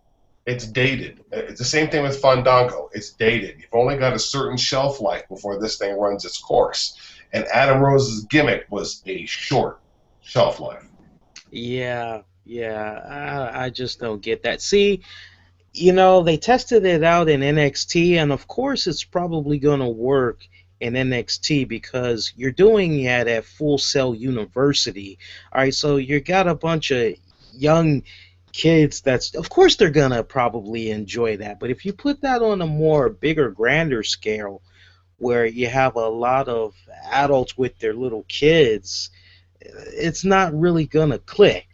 it's dated. It's the same thing with Fandango. It's dated. You've only got a certain shelf life before this thing runs its course. And Adam Rose's gimmick was a short shelf life. Yeah. I just don't get that. See, they tested it out in NXT, and of course it's probably going to work in NXT because you're doing it at Full Sail University. All right, so you got a bunch of young kids of course they're going to probably enjoy that. But if you put that on a more bigger, grander scale where you have a lot of adults with their little kids, it's not really going to click,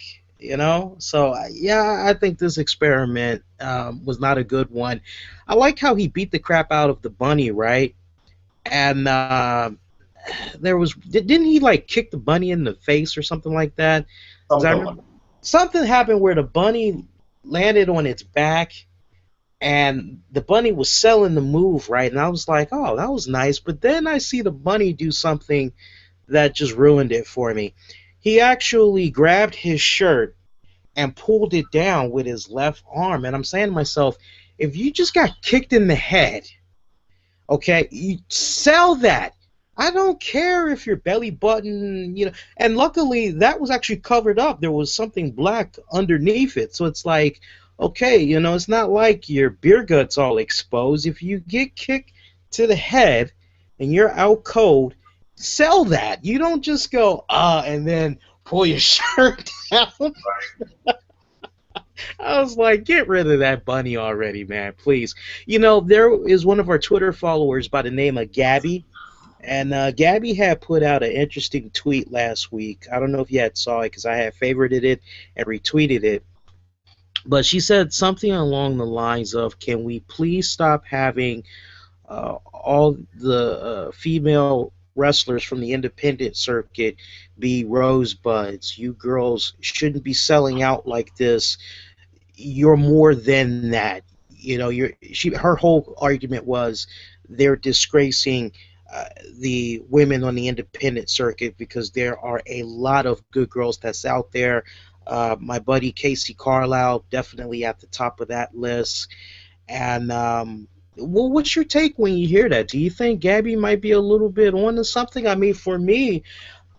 So, I think this experiment was not a good one. I like how he beat the crap out of the Bunny, right? And didn't he kick the Bunny in the face or something like that? Something happened where the Bunny landed on its back, and the Bunny was selling the move, right? And I was like, oh, that was nice. But then I see the Bunny do something that just ruined it for me. He actually grabbed his shirt and pulled it down with his left arm. And I'm saying to myself, if you just got kicked in the head, okay, you sell that. I don't care if your belly button, and luckily that was actually covered up. There was something black underneath it. So it's like, okay, it's not like your beer gut's all exposed. If you get kicked to the head and you're out cold Sell that. You don't just go, and then pull your shirt down. I was like, get rid of that bunny already, man, please. You know, there is one of our Twitter followers by the name of Gabby, and Gabby had put out an interesting tweet last week. I don't know if you had saw it because I had favorited it and retweeted it. But she said something along the lines of, can we please stop having all the female wrestlers from the independent circuit be rosebuds? You girls shouldn't be selling out like this. You're more than that. You know, her whole argument was they're disgracing the women on the independent circuit because there are a lot of good girls that's out there. My buddy Casey Carlisle definitely at the top of that list. And well, what's your take when you hear that? Do you think Gabby might be a little bit on to something? I mean, for me,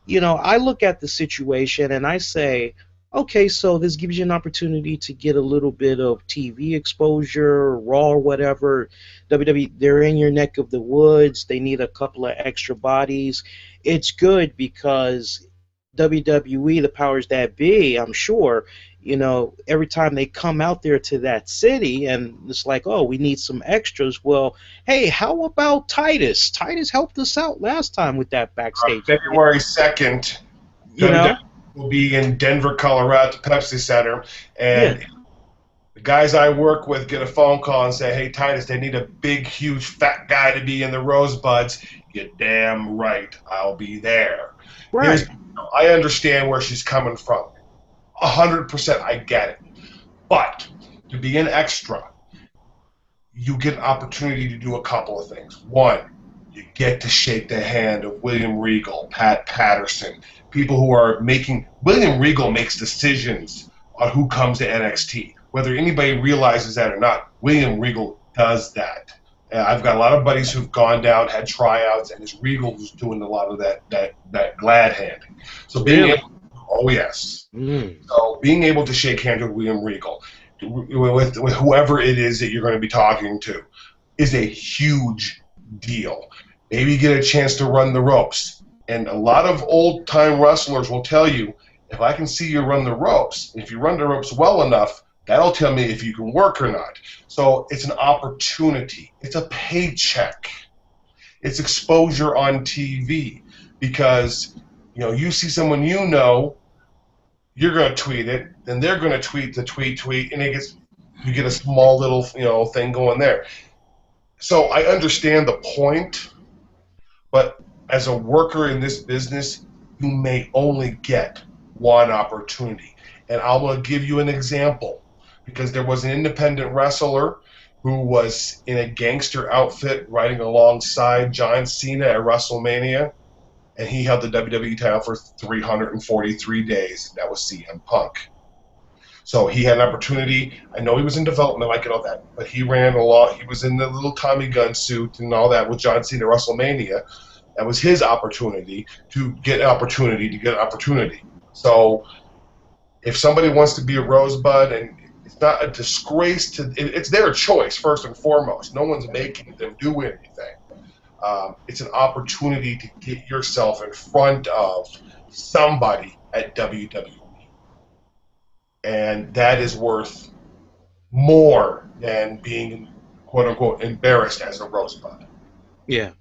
you know, I look at the situation and I say, okay, so this gives you an opportunity to get a little bit of TV exposure, Raw or whatever. WWE, they're in your neck of the woods. They need a couple of extra bodies. It's good because WWE, the powers that be, I'm sure, you know, every time they come out there to that city and it's like, oh, we need some extras. Well, hey, how about Titus? Titus helped us out last time with that backstage. February 2nd, you know, will be in Denver, Colorado, at the Pepsi Center, and the guys I work with get a phone call and say, hey, Titus, they need a big, huge, fat guy to be in the Rosebuds. You're damn right, I'll be there. Right. I understand where she's coming from. 100% I get it. But to be an extra, you get an opportunity to do a couple of things. One, you get to shake the hand of William Regal, Pat Patterson, people who are making – William Regal makes decisions on who comes to NXT. Whether anybody realizes that or not, William Regal does that. And I've got a lot of buddies who've gone down, had tryouts, and it's Regal who's doing a lot of that glad handing. So being able – oh, yes. So being able to shake hands with William Regal, with whoever it is that you're going to be talking to, is a huge deal. Maybe get a chance to run the ropes. And a lot of old-time wrestlers will tell you, if I can see you run the ropes, if you run the ropes well enough, that'll tell me if you can work or not. So it's an opportunity. It's a paycheck. It's exposure on TV because, you know, you see someone you know, you're going to tweet it, then they're going to tweet the tweet, and you get a small little, you know, thing going there. So I understand the point, but as a worker in this business, you may only get one opportunity. And I will give you an example, because there was an independent wrestler who was in a gangster outfit riding alongside John Cena at WrestleMania, and he held the WWE title for 343 days. That was CM Punk. So he had an opportunity. I know he was in development, like and all that, but he ran a lot. He was in the little Tommy gun suit and all that with John Cena at WrestleMania. That was his opportunity to get an opportunity. So if somebody wants to be a Rosebud, and it's not a disgrace to, it's their choice first and foremost. No one's making them do anything. It's an opportunity to get yourself in front of somebody at WWE. And that is worth more than being, quote-unquote, embarrassed as a Rosebud. Yeah.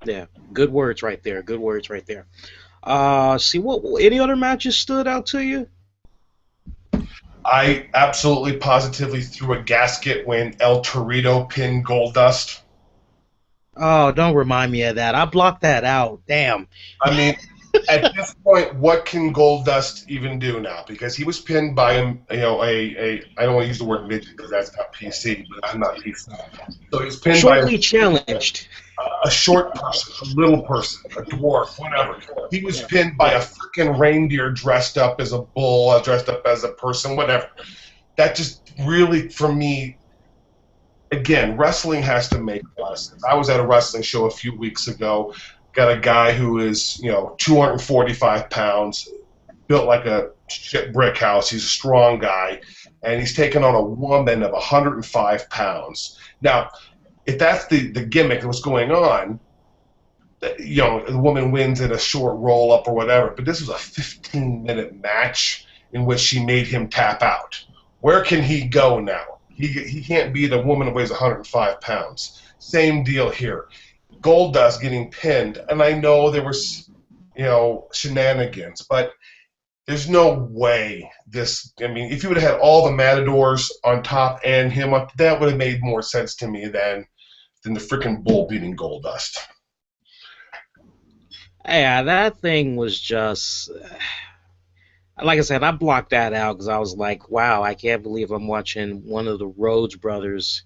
Yeah. Good words right there. Good words right there. See, what any other matches stood out to you? I absolutely positively threw a gasket when El Torito pinned Goldust. Oh, don't remind me of that. I blocked that out. Damn. I mean, at this point, what can Goldust even do now? Because he was pinned by him, you know, I don't want to use the word midget because that's not PC, but I'm not PC. So he's pinned shortly challenged. A short person, a little person, a dwarf, whatever. He was pinned by a freaking reindeer dressed up as a bull, dressed up as a person, whatever. That just really, for me, again, wrestling has to make a lot of sense. I was at a wrestling show a few weeks ago. Got a guy who is, 245 pounds, built like a shit brick house. He's a strong guy, and he's taking on a woman of 105 pounds. Now, if that's the gimmick of what's going on, you know, the woman wins in a short roll-up or whatever, but this was a 15-minute match in which she made him tap out. Where can he go now? He can't beat a woman who weighs 105 pounds. Same deal here. Goldust getting pinned, and I know there was, you know, shenanigans, but there's no way this. I mean, if you would have had all the Matadors on top and him up, that would have made more sense to me than the freaking bull beating Goldust. Yeah, that thing was just, like I said, I blocked that out because I was like, wow, I can't believe I'm watching one of the Rhodes brothers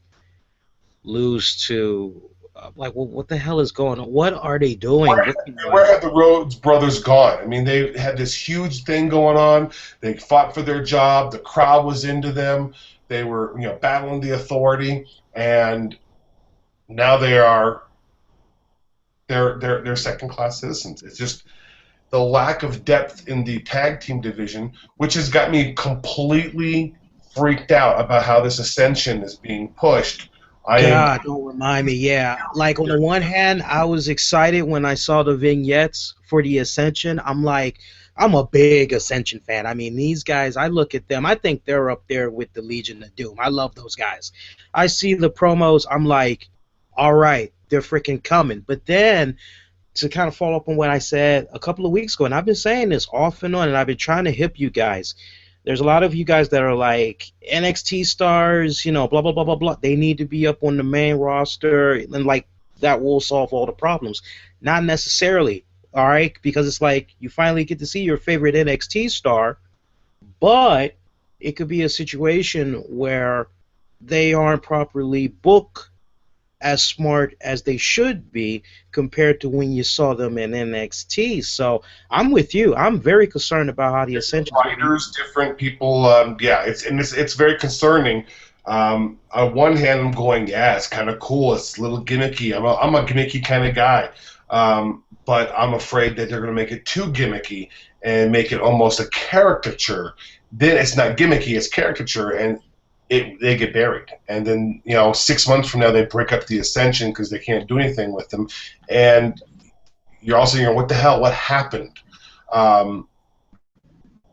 lose to, like, well, what the hell is going on? What are they doing? Where have the Rhodes brothers gone? I mean, they had this huge thing going on. They fought for their job. The crowd was into them. They were, you know, battling the authority, and now they're second-class citizens. It's just the lack of depth in the tag team division, which has got me completely freaked out about how this Ascension is being pushed. God, don't remind me. Yeah, like on the one hand, I was excited when I saw the vignettes for the Ascension. I'm like, I'm a big Ascension fan. I mean, these guys, I look at them, I think they're up there with the Legion of Doom. I love those guys. I see the promos, I'm like, all right, they're freaking coming. But then, to kind of follow up on what I said a couple of weeks ago, and I've been saying this off and on, and I've been trying to hip you guys. There's a lot of you guys that are like NXT stars, you know, blah, blah, blah, blah, blah. They need to be up on the main roster, and like that will solve all the problems. Not necessarily, all right? Because it's like you finally get to see your favorite NXT star, but it could be a situation where they aren't properly booked as smart as they should be compared to when you saw them in NXT. So I'm with you. I'm very concerned about how the Ascension writers, different people. Yeah, it's very concerning. On one hand, I'm going, yeah, it's kind of cool. It's a little gimmicky. I'm a gimmicky kind of guy, but I'm afraid that they're going to make it too gimmicky and make it almost a caricature. Then it's not gimmicky; it's caricature, and they get buried. And then, you know, 6 months from now, they break up the Ascension because they can't do anything with them. And you're also, you know, what the hell? What happened?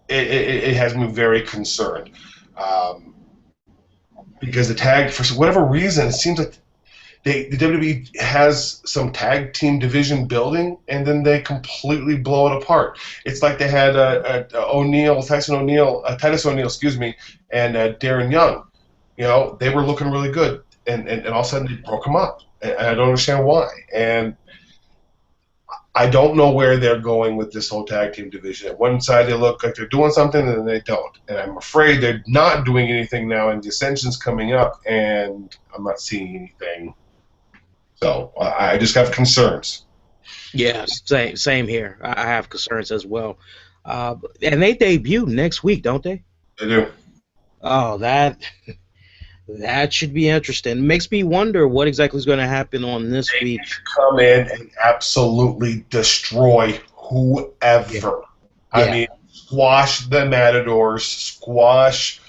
It has me very concerned. Because the tag, for whatever reason, it seems like the WWE has some tag team division building, and then they completely blow it apart. It's like they had Titus O'Neil, excuse me, and Darren Young. You know, they were looking really good, and all of a sudden they broke them up. And I don't understand why. And I don't know where they're going with this whole tag team division. At one side they look like they're doing something, and then they don't. And I'm afraid they're not doing anything now, and the Ascension's coming up, and I'm not seeing anything. So I just have concerns. Yeah, same here. I have concerns as well. And they debut next week, don't they? They do. Oh, that should be interesting. Makes me wonder what exactly is going to happen on this week. Come in and absolutely destroy whoever. Yeah. I mean, squash the Matadors, squash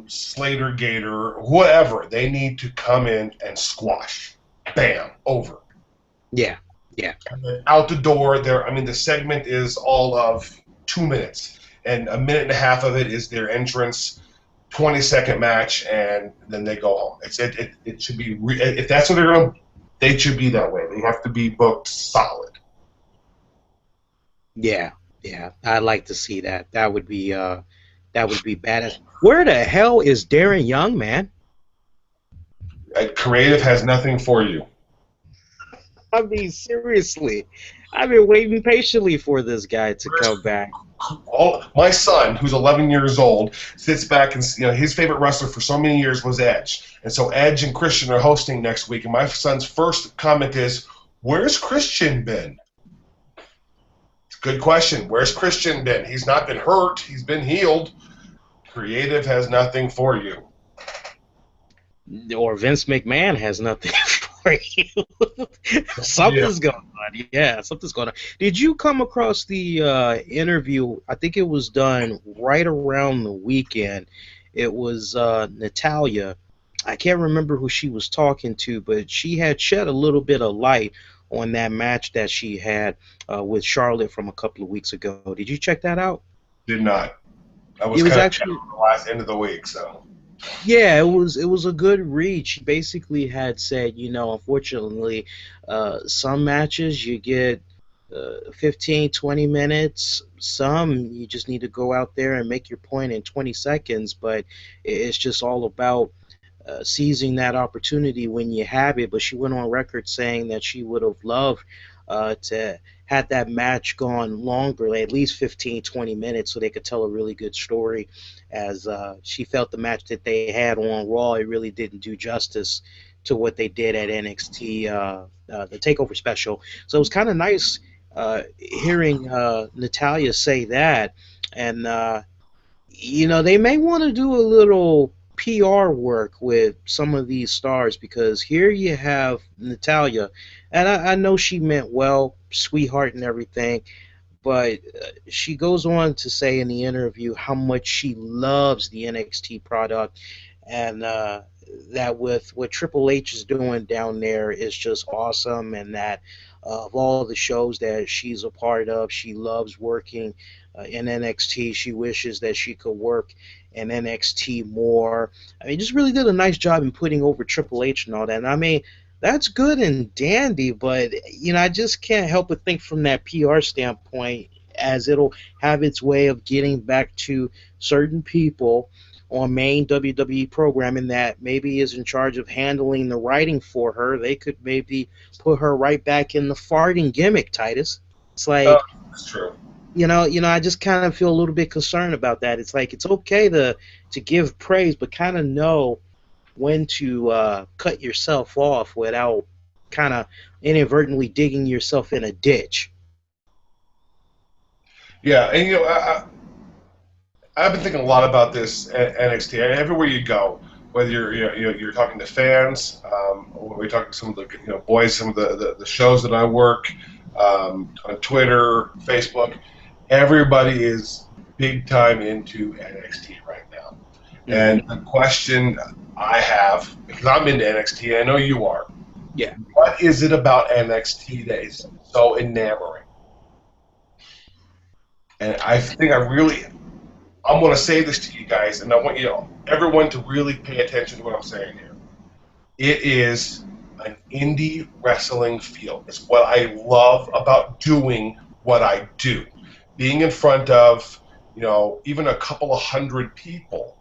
Slater Gator, whoever. They need to come in and squash. Bam, over. Yeah, yeah. And then out the door, I mean, the segment is all of 2 minutes, and a minute and a half of it is their entrance, 20-second match, and then they go home. It should be if that's what they're going to, they should be that way. They have to be booked solid. Yeah, yeah. I'd like to see that. That would be badass. Where the hell is Darren Young, man? Creative has nothing for you. I mean, seriously. I've been waiting patiently for this guy to come back. My son, who's 11 years old, sits back and, you know, his favorite wrestler for so many years was Edge. And so Edge and Christian are hosting next week, and my son's first comment is, where's Christian been? It's a good question. Where's Christian been? He's not been hurt. He's been healed. Creative has nothing for you. Or Vince McMahon has nothing for you. Something's going on. Yeah, something's going on. Did you come across the interview? I think it was done right around the weekend. It was Natalia. I can't remember who she was talking to, but she had shed a little bit of light on that match that she had with Charlotte from a couple of weeks ago. Did you check that out? Did not. I was It was kind of down actually, on the last end of the week, so. yeah, it was a good read. She basically had said, unfortunately, some matches you get 15, 20 minutes. Some you just need to go out there and make your point in 20 seconds. But it's just all about seizing that opportunity when you have it. But she went on record saying that she would have loved to had that match gone longer, like at least 15, 20 minutes, so they could tell a really good story. As she felt the match that they had on Raw, it really didn't do justice to what they did at NXT, the Takeover special. So it was kind of nice hearing Natalia say that, and they may want to do a little PR work with some of these stars, because here you have Natalia, and I know she meant well, sweetheart and everything, but she goes on to say in the interview how much she loves the NXT product, and that with what Triple H is doing down there is just awesome, and that of all the shows that she's a part of, she loves working in NXT. She wishes that she could work in NXT more. I mean, just really did a nice job in putting over Triple H and all that. And I mean, that's good and dandy, but I just can't help but think from that PR standpoint, as it'll have its way of getting back to certain people on main WWE programming that maybe is in charge of handling the writing for her. They could maybe put her right back in the farting gimmick, Titus. It's Oh, like, that's true. I just kind of feel a little bit concerned about that. It's like it's okay to give praise, but kind of know when to cut yourself off without kind of inadvertently digging yourself in a ditch. Yeah, and I've been thinking a lot about this at NXT. And everywhere you go, whether you're talking to fans, or we're talking to some of the boys, some of the shows that I work on Twitter, Facebook, everybody is big time into NXT right now. Mm-hmm. And the question I have, because I'm into NXT, I know you are. Yeah. What is it about NXT that is so enamoring? And I think I'm going to say this to you guys, and I want everyone to really pay attention to what I'm saying here. It is an indie wrestling feel. It's what I love about doing what I do. Being in front of, even a couple of hundred people.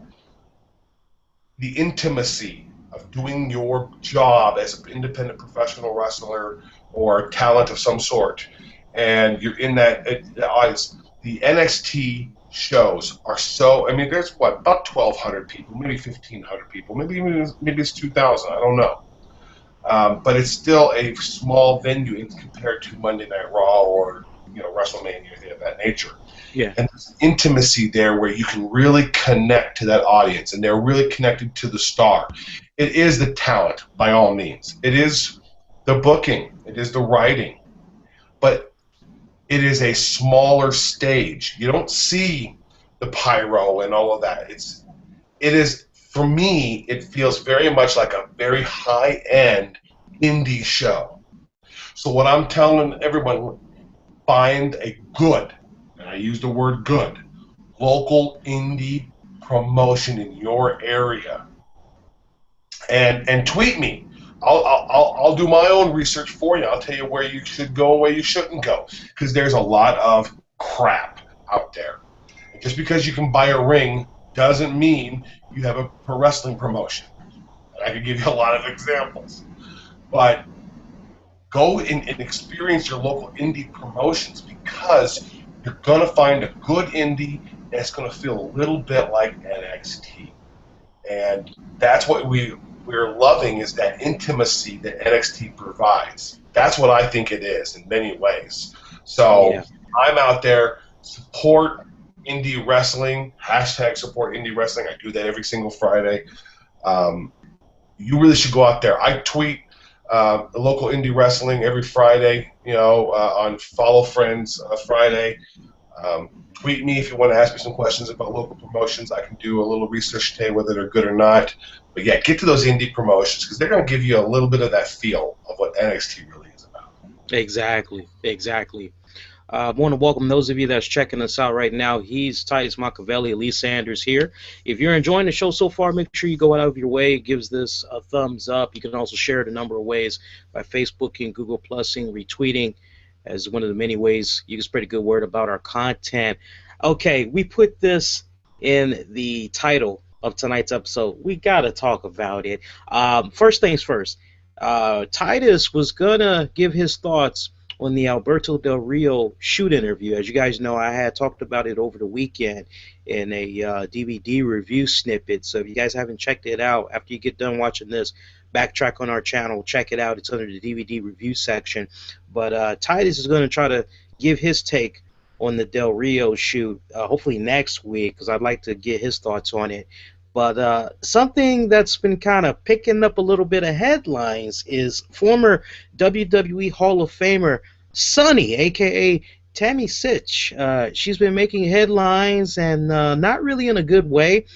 The intimacy of doing your job as an independent professional wrestler or talent of some sort. And you're in that audience. The NXT shows are so, there's about 1,200 people, maybe 1,500 people, maybe it's 2,000, I don't know. But it's still a small venue compared to Monday Night Raw or WrestleMania, things of that nature. Yeah. And there's intimacy there where you can really connect to that audience, and they're really connected to the star. It is the talent, by all means. It is the booking. It is the writing. But it is a smaller stage. You don't see the pyro and all of that. It is, for me, it feels very much like a very high-end indie show. So what I'm telling everyone, find a good, and I use the word good, local indie promotion in your area, and tweet me. I'll do my own research for you. I'll tell you where you should go and where you shouldn't go, because there's a lot of crap out there. And just because you can buy a ring doesn't mean you have a pro wrestling promotion. I could give you a lot of examples, but go and experience your local indie promotions, because you're going to find a good indie that's going to feel a little bit like NXT. And that's what we're loving, is that intimacy that NXT provides. That's what I think it is in many ways. So yeah. I'm out there, support indie wrestling, #support indie wrestling. I do that every single Friday. You really should go out there. I tweet the local indie wrestling every Friday, on Follow Friends Friday. Tweet me if you want to ask me some questions about local promotions. I can do a little research today whether they're good or not. But yeah, get to those indie promotions, because they're going to give you a little bit of that feel of what NXT really is about. Exactly, exactly. I want to welcome those of you that's checking us out right now. He's Titus Machiavelli, Lee Sanders here. If you're enjoying the show so far, make sure you go out of your way, gives this a thumbs up. You can also share it a number of ways by Facebooking, Google Plusing, retweeting, as one of the many ways you can spread a good word about our content. Okay, we put this in the title of tonight's episode. We got to talk about it. First things first, Titus was going to give his thoughts on the Alberto Del Rio shoot interview. As you guys know, I had talked about it over the weekend in a DVD review snippet. So if you guys haven't checked it out, after you get done watching this, backtrack on our channel, check it out. It's under the DVD review section. But Titus is going to try to give his take on the Del Rio shoot, hopefully next week, because I'd like to get his thoughts on it. But something that's been kind of picking up a little bit of headlines is former WWE Hall of Famer Sunny, aka Tammy Sitch. She's been making headlines and not really in a good way.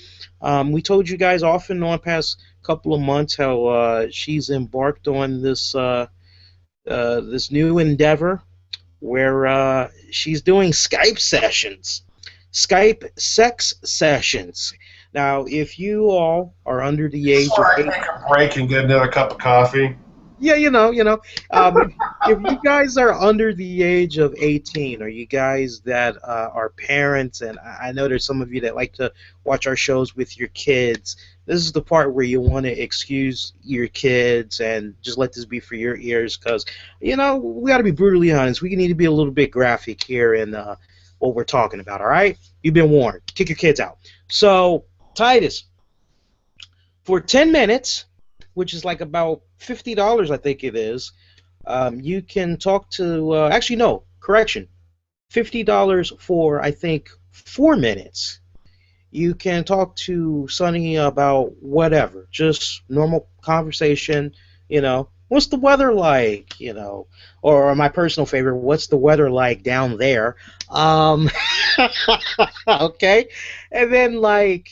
We told you guys off and on past couple of months how she's embarked on this new endeavor where she's doing Skype sessions, Skype sex sessions. Now, if you all are under the age of Before I 8, take a break and get another cup of coffee. yeah, if you guys are under the age of 18, or you guys that are parents, and I know there's some of you that like to watch our shows with your kids, this is the part where you want to excuse your kids and just let this be for your ears, because, we got to be brutally honest. We need to be a little bit graphic here in what we're talking about, all right? You've been warned. Kick your kids out. So, Titus, for 10 minutes, which is like about $50, I think it is, you can talk to, actually, no, correction, $50 for, I think, 4 minutes. You can talk to Sonny about whatever, just normal conversation, what's the weather like, or my personal favorite, what's the weather like down there? Okay, and then like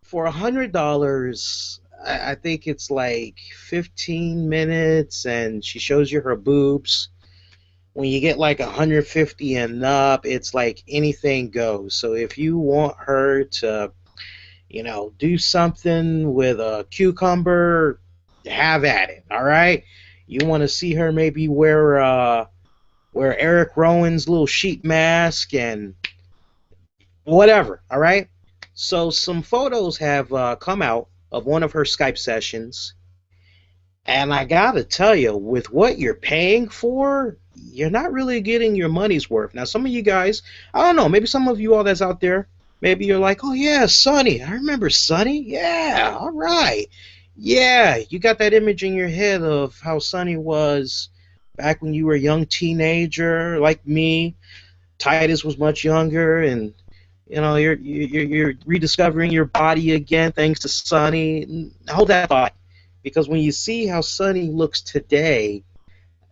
for $100, I think it's like 15 minutes, and she shows you her boobs. When you get like 150 and up, it's like anything goes. So if you want her to, do something with a cucumber, have at it. All right. You want to see her maybe wear Eric Rowan's little sheep mask and whatever. All right. So some photos have come out of one of her Skype sessions, and I gotta tell you, with what you're paying for, you're not really getting your money's worth. Now, some of you guys, I don't know, maybe some of you all that's out there, maybe you're like, oh yeah, Sonny, I remember Sonny. Yeah, all right. Yeah, you got that image in your head of how Sonny was back when you were a young teenager, like me. Titus was much younger, and you're rediscovering your body again thanks to Sonny. Hold that thought, because when you see how Sonny looks today,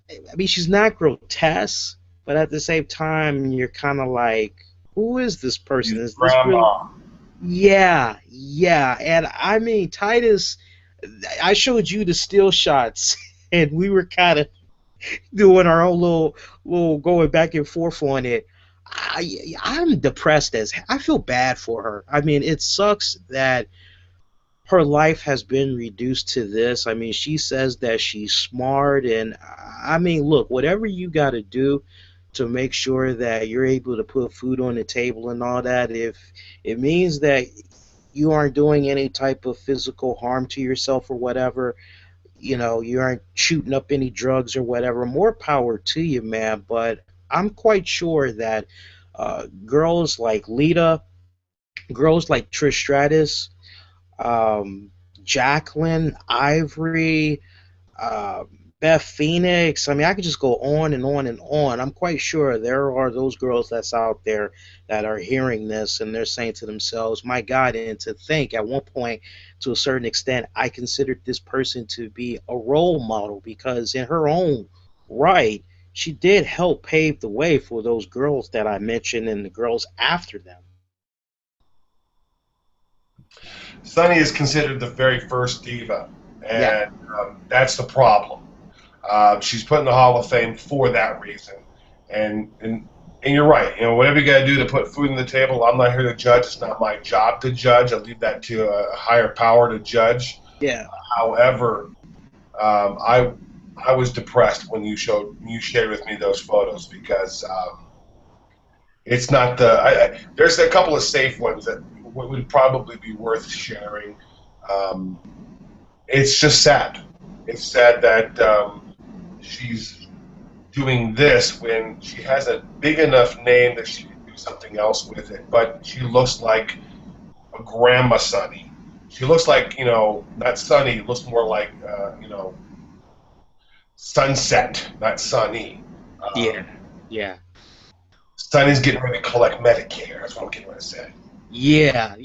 I mean, she's not grotesque, but at the same time, you're kind of like, who is this person? Is this really? Grandma. Yeah, yeah. And I mean, Titus, I showed you the still shots, and we were kind of doing our own little going back and forth on it. I'm depressed as I feel bad for her. I mean, it sucks that her life has been reduced to this. I mean, she says that she's smart, and I mean, look, whatever you got to do to make sure that you're able to put food on the table and all that, if it means that you aren't doing any type of physical harm to yourself or whatever, you aren't shooting up any drugs or whatever, more power to you, man. But I'm quite sure that girls like Lita, girls like Trish Stratus, Jacqueline, Ivory, uh, Beth Phoenix. I mean, I could just go on and on and on. I'm quite sure there are those girls that's out there that are hearing this and they're saying to themselves, my God, and to think at one point, to a certain extent, I considered this person to be a role model because in her own right, she did help pave the way for those girls that I mentioned and the girls after them. Sunny is considered the very first diva, Yeah. and that's the problem. She's put in the Hall of Fame for that reason. And you're right. Whatever you got to do to put food on the table, I'm not here to judge. It's not my job to judge. I leave that to a higher power to judge. Yeah. However, I was depressed when you shared with me those photos because it's not the. There's a couple of safe ones that would probably be worth sharing. It's just sad. It's sad that she's doing this when she has a big enough name that she can do something else with it. But she looks like a grandma Sunny. She looks like, not Sunny, looks more like, Sunset, not Sunny. Yeah. Sunny's getting ready to collect Medicare. That's what I'm getting ready to say. Yeah.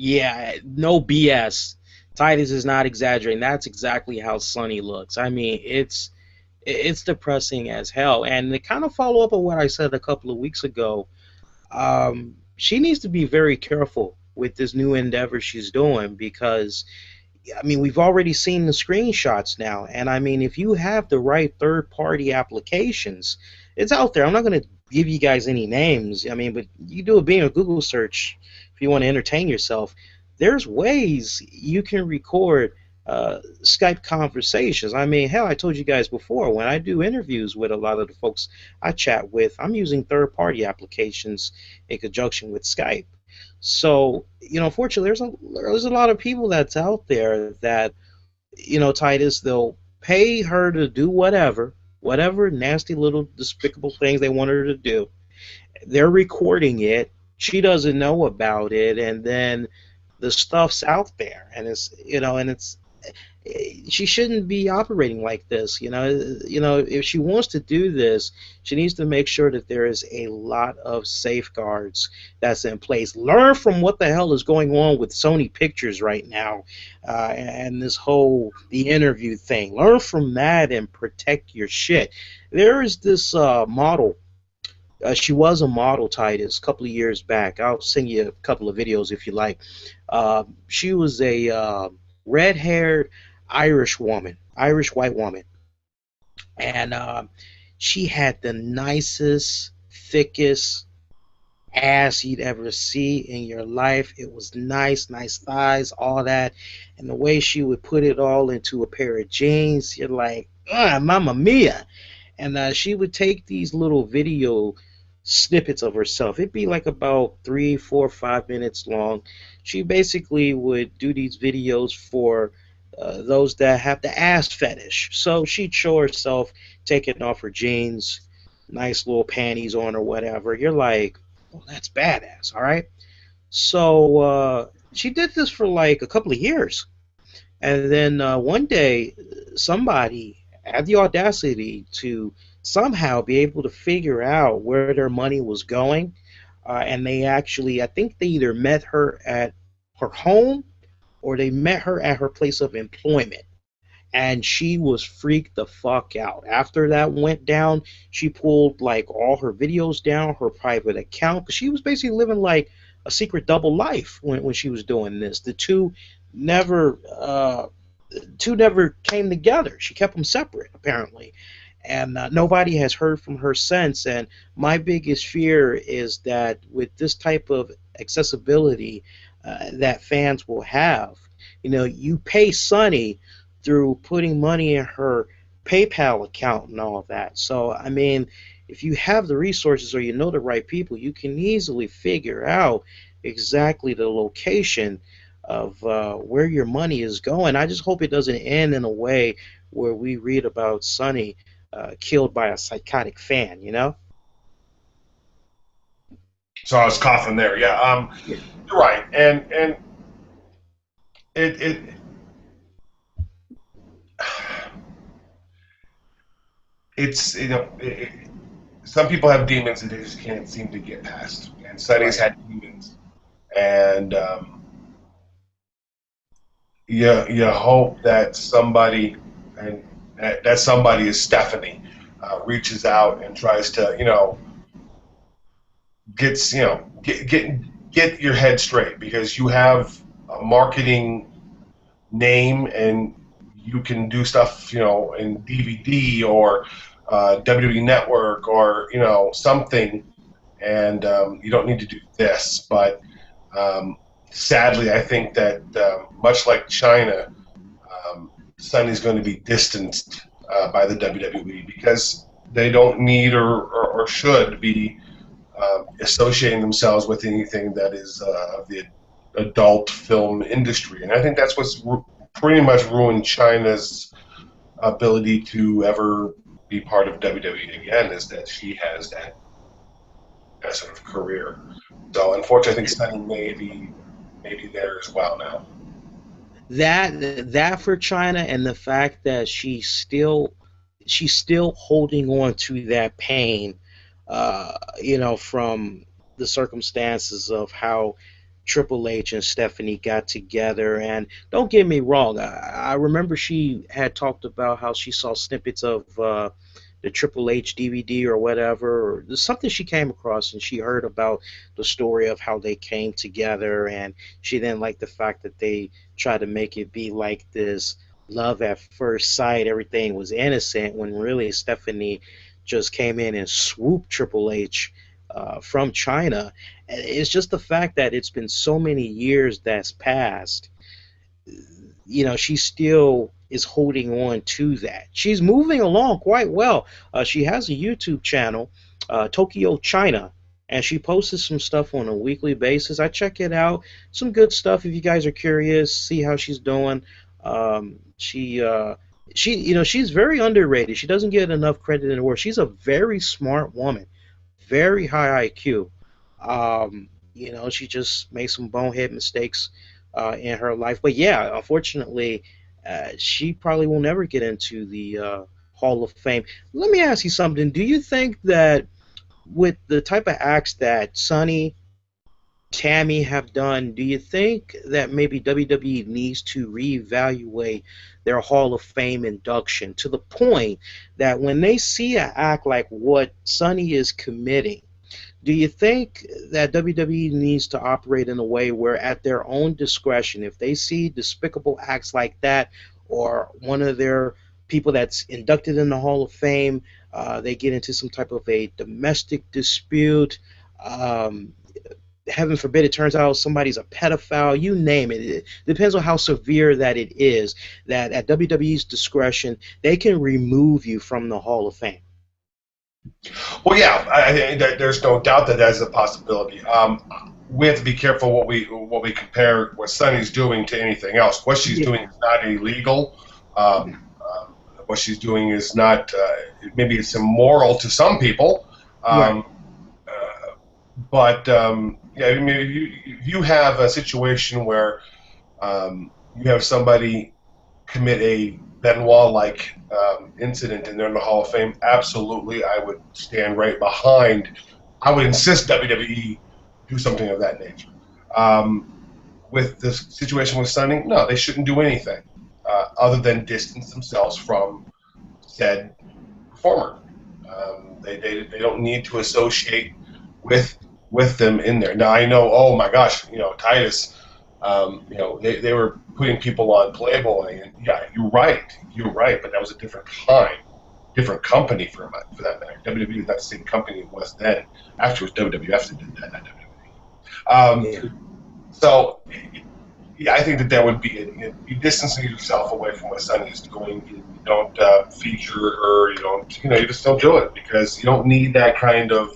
No BS. Titus is not exaggerating. That's exactly how Sunny looks. I mean, it's depressing as hell. And to kind of follow up on what I said a couple of weeks ago, she needs to be very careful with this new endeavor she's doing because, I mean, we've already seen the screenshots now. And, I mean, if you have the right third-party applications, it's out there. I'm not going to give you guys any names. I mean, but you do a Google search if you want to entertain yourself. There's ways you can record Skype conversations. I mean, hell, I told you guys before, when I do interviews with a lot of the folks I chat with, I'm using third-party applications in conjunction with Skype. So, fortunately, there's a lot of people that's out there that, Titus, they'll pay her to do whatever nasty little despicable things they want her to do. They're recording it. She doesn't know about it, and then the stuff's out there, and it's she shouldn't be operating like this. If she wants to do this, she needs to make sure that there is a lot of safeguards that's in place. Learn from what the hell is going on with Sony Pictures right now, and this whole the interview thing. Learn from that and protect your shit. There is this model. She was a model, Titus, a couple of years back. I'll send you a couple of videos if you like. She was a red-haired Irish white woman, and she had the nicest, thickest ass you'd ever see in your life. It was nice thighs, all that, and the way she would put it all into a pair of jeans, you're like, Mamma Mia. And she would take these little video snippets of herself. It'd be like about 3, 4, 5 minutes long. She basically would do these videos for those that have the ass fetish. So she'd show herself taking off her jeans, nice little panties on or whatever. You're like, well, that's badass, all right? So she did this for like a couple of years. And then one day, somebody had the audacity to somehow be able to figure out where their money was going. And they actually, I think they either met her at her home or they met her at her place of employment. And she was freaked the fuck out. After that went down, she pulled like all her videos down, her private account, because she was basically living like a secret double life when she was doing this. The two never came together. She kept them separate, apparently. And nobody has heard from her since. And my biggest fear is that with this type of accessibility that fans will have, you pay Sunny through putting money in her PayPal account and all that. So, I mean, if you have the resources or you know the right people, you can easily figure out exactly the location of where your money is going. I just hope it doesn't end in a way where we read about Sunny killed by a psychotic fan, So I was coughing there. Yeah, you're right, and it's some people have demons that they just can't seem to get past, and Sunny's had demons, and you hope that somebody, and that somebody is Stephanie, reaches out and tries to get your head straight, because you have a marketing name and you can do stuff, in DVD or WWE Network or something, and you don't need to do this. But sadly, I think that much like China, Sunny's going to be distanced by the WWE because they don't need or should be associating themselves with anything that is of the adult film industry. And I think that's what's pretty much ruined China's ability to ever be part of WWE again, is that she has that sort of career. So unfortunately, I think Sunny may be there as well now. That for China, and the fact that she's still holding on to that pain, from the circumstances of how Triple H and Stephanie got together. And don't get me wrong, I remember she had talked about how she saw snippets of the Triple H DVD or whatever, or something she came across, and she heard about the story of how they came together, and she didn't like the fact that they tried to make it be like this love at first sight, everything was innocent, when really Stephanie just came in and swooped Triple H from China. And it's just the fact that it's been so many years that's passed. She still is holding on to that. She's moving along quite well. She has a YouTube channel, Tokyo China, and she posts some stuff on a weekly basis. I check it out. Some good stuff if you guys are curious, see how she's doing. She's very underrated. She doesn't get enough credit in the world. She's a very smart woman, very high IQ. She just made some bonehead mistakes in her life. But yeah, unfortunately, she probably will never get into the Hall of Fame. Let me ask you something. Do you think that with the type of acts that Sonny, Tammy have done, do you think that maybe WWE needs to reevaluate their Hall of Fame induction to the point that when they see an act like what Sonny is committing, do you think that WWE needs to operate in a way where, at their own discretion, if they see despicable acts like that, or one of their people that's inducted in the Hall of Fame, they get into some type of a domestic dispute, heaven forbid it turns out somebody's a pedophile, you name it. It depends on how severe that it is, that at WWE's discretion, they can remove you from the Hall of Fame. Well, yeah, I think that there's no doubt that that's a possibility. We have to be careful what we compare what Sunny's doing to anything else. What she's doing is not illegal. What she's doing is not maybe it's immoral to some people, Right. but yeah, I mean, if you have a situation where you have somebody commit a Benoit-like incident and they're in the Hall of Fame, absolutely, I would stand right behind. I would insist WWE do something of that nature. With the situation with Sunny, no, they shouldn't do anything other than distance themselves from said performer. They don't need to associate with them in there. Now I know, oh my gosh, Titus. They were putting people on Playboy, and yeah, you're right, but that was a different time, different company for that matter. WWE was not the same company it was then. Afterwards, WWF did that, not WWE. So, yeah, I think that would be it. You distancing yourself away from what Sunny is doing. You don't feature her. You just don't do it because you don't need that kind of.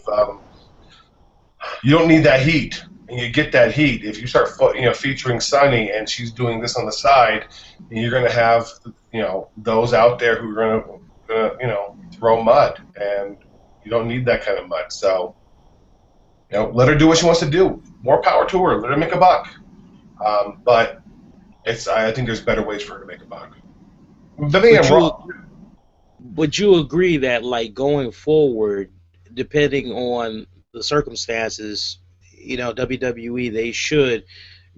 You don't need that heat. And you get that heat if you start, featuring Sunny and she's doing this on the side, and you're going to have, those out there who are going to, throw mud, and you don't need that kind of mud. So, let her do what she wants to do. More power to her. Let her make a buck. But I think there's better ways for her to make a buck. Would you agree that, like, going forward, depending on the circumstances, WWE, they should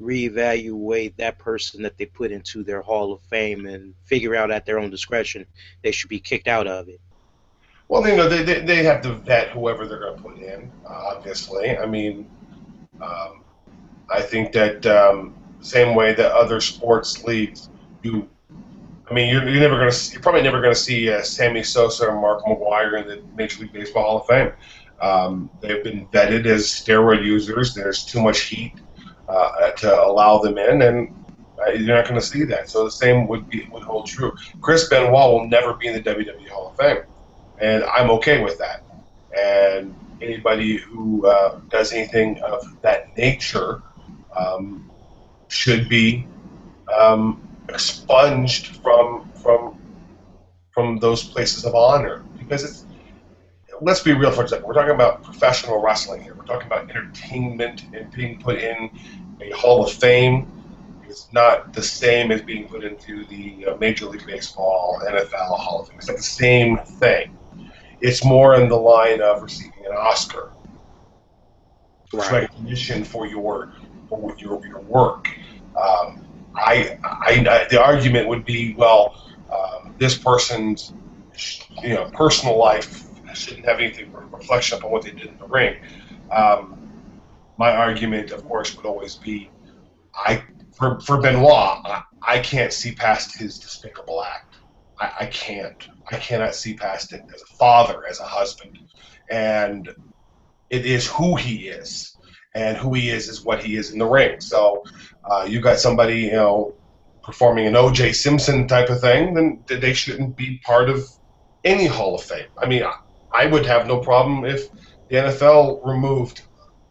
reevaluate that person that they put into their Hall of Fame and figure out at their own discretion they should be kicked out of it? Well, they have to vet whoever they're going to put in. Obviously, I mean, I think that same way that other sports leagues do I mean, you're probably never gonna see Sammy Sosa or Mark McGwire in the Major League Baseball Hall of Fame. They've been vetted as steroid users. There's too much heat to allow them in, and you're not going to see that. So the same would hold true. Chris Benoit will never be in the WWE Hall of Fame, and I'm okay with that. And anybody who does anything of that nature should be expunged from those places of honor, because it's. Let's be real for a second. We're talking about professional wrestling here. We're talking about entertainment, and being put in a Hall of Fame is not the same as being put into the Major League Baseball, NFL Hall of Fame. It's not the same thing. It's more in the line of receiving an Oscar. It's recognition for your work. The argument would be, well, this person's personal life shouldn't have anything reflection upon what they did in the ring. My argument, of course, would always be, for Benoit, I can't see past his despicable act. I can't. I cannot see past it as a father, as a husband, and it is who he is, and who he is what he is in the ring. So you got somebody performing an O.J. Simpson type of thing, then they shouldn't be part of any Hall of Fame. I mean, I would have no problem if the NFL removed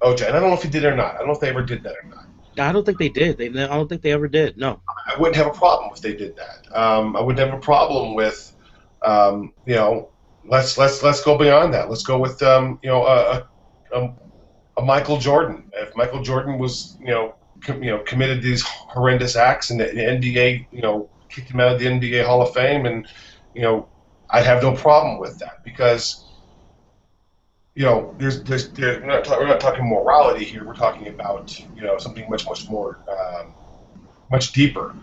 OJ. And I don't know if he did or not. I don't know if they ever did that or not. I don't think they did. I don't think they ever did. No. I wouldn't have a problem if they did that. I wouldn't have a problem with, let's go beyond that. Let's go with, a Michael Jordan. If Michael Jordan was, committed these horrendous acts, and the NBA, kicked him out of the NBA Hall of Fame, and, I'd have no problem with that, because we're not talking morality here. We're talking about something much more much deeper.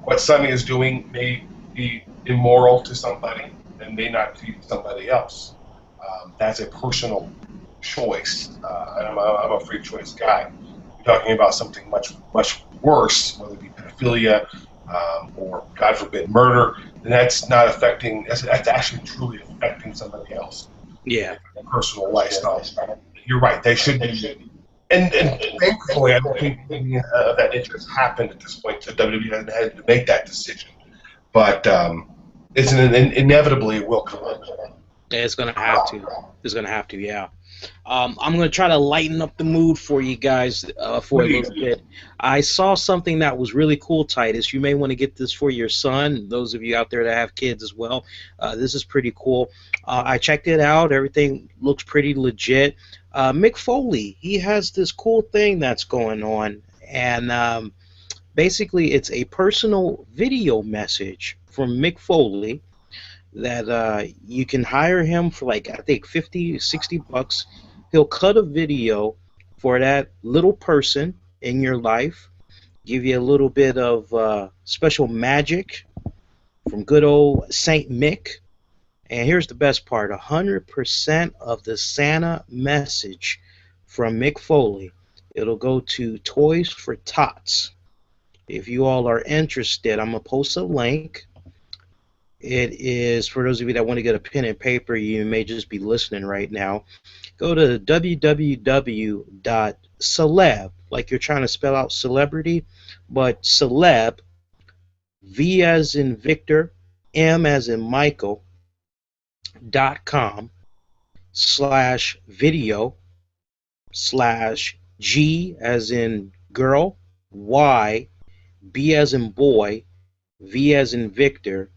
What Sonny is doing may be immoral to somebody and may not to somebody else. That's a personal choice. I'm a free choice guy. You're talking about something much worse, whether it be pedophilia or, God forbid, murder. And that's not affecting. That's actually truly affecting somebody else. Yeah. Personal lifestyle. You're right. They should be. And thankfully, I don't think anything of that nature has happened at this point. So WWE hasn't had to make that decision. But it's inevitably it will come up. Yeah, it's going to have to. It's going to have to, yeah. I'm going to try to lighten up the mood for you guys for a little bit. I saw something that was really cool, Titus. You may want to get this for your son, those of you out there that have kids as well. This is pretty cool. I checked it out. Everything looks pretty legit. Mick Foley, he has this cool thing that's going on. And basically, it's a personal video message from Mick Foley that you can hire him for, like, I think $50, $60. He'll cut a video for that little person in your life, give you a little bit of special magic from good old Saint Mick. And here's the best part: 100% of the Santa message from Mick Foley, it'll go to Toys for Tots. If you all are interested, I'm going to post a link. It is, for those of you that want to get a pen and paper, you may just be listening right now. Go to www.celeb, like you're trying to spell out celebrity, but celeb, V as in Victor, M as in Michael, .com/video/G as in girl, Y, B as in boy, V as in Victor,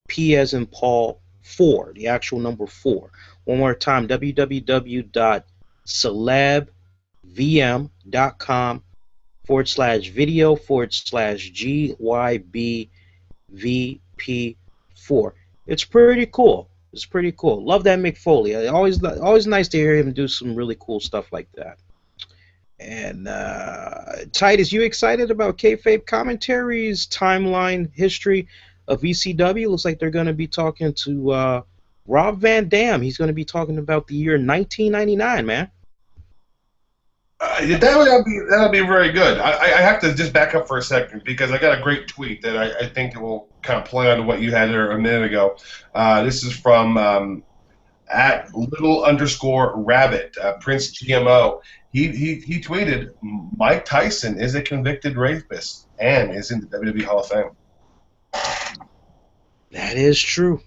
P as in Paul, 4, the actual number 4. One more time, www.celebvm.com/video/GYBVP4. It's pretty cool. It's pretty cool. Love that Mick Foley. Always nice to hear him do some really cool stuff like that. And Titus, you excited about Kayfabe Commentaries timeline history of ECW? Looks like they're going to be talking to Rob Van Dam. He's going to be talking about the year 1999, man. That would be very good. I have to just back up for a second because I got a great tweet that I think it will kind of play on what you had there a minute ago. This is from at little_rabbit, Prince GMO. He tweeted, Mike Tyson is a convicted rapist and is in the WWE Hall of Fame. That is true.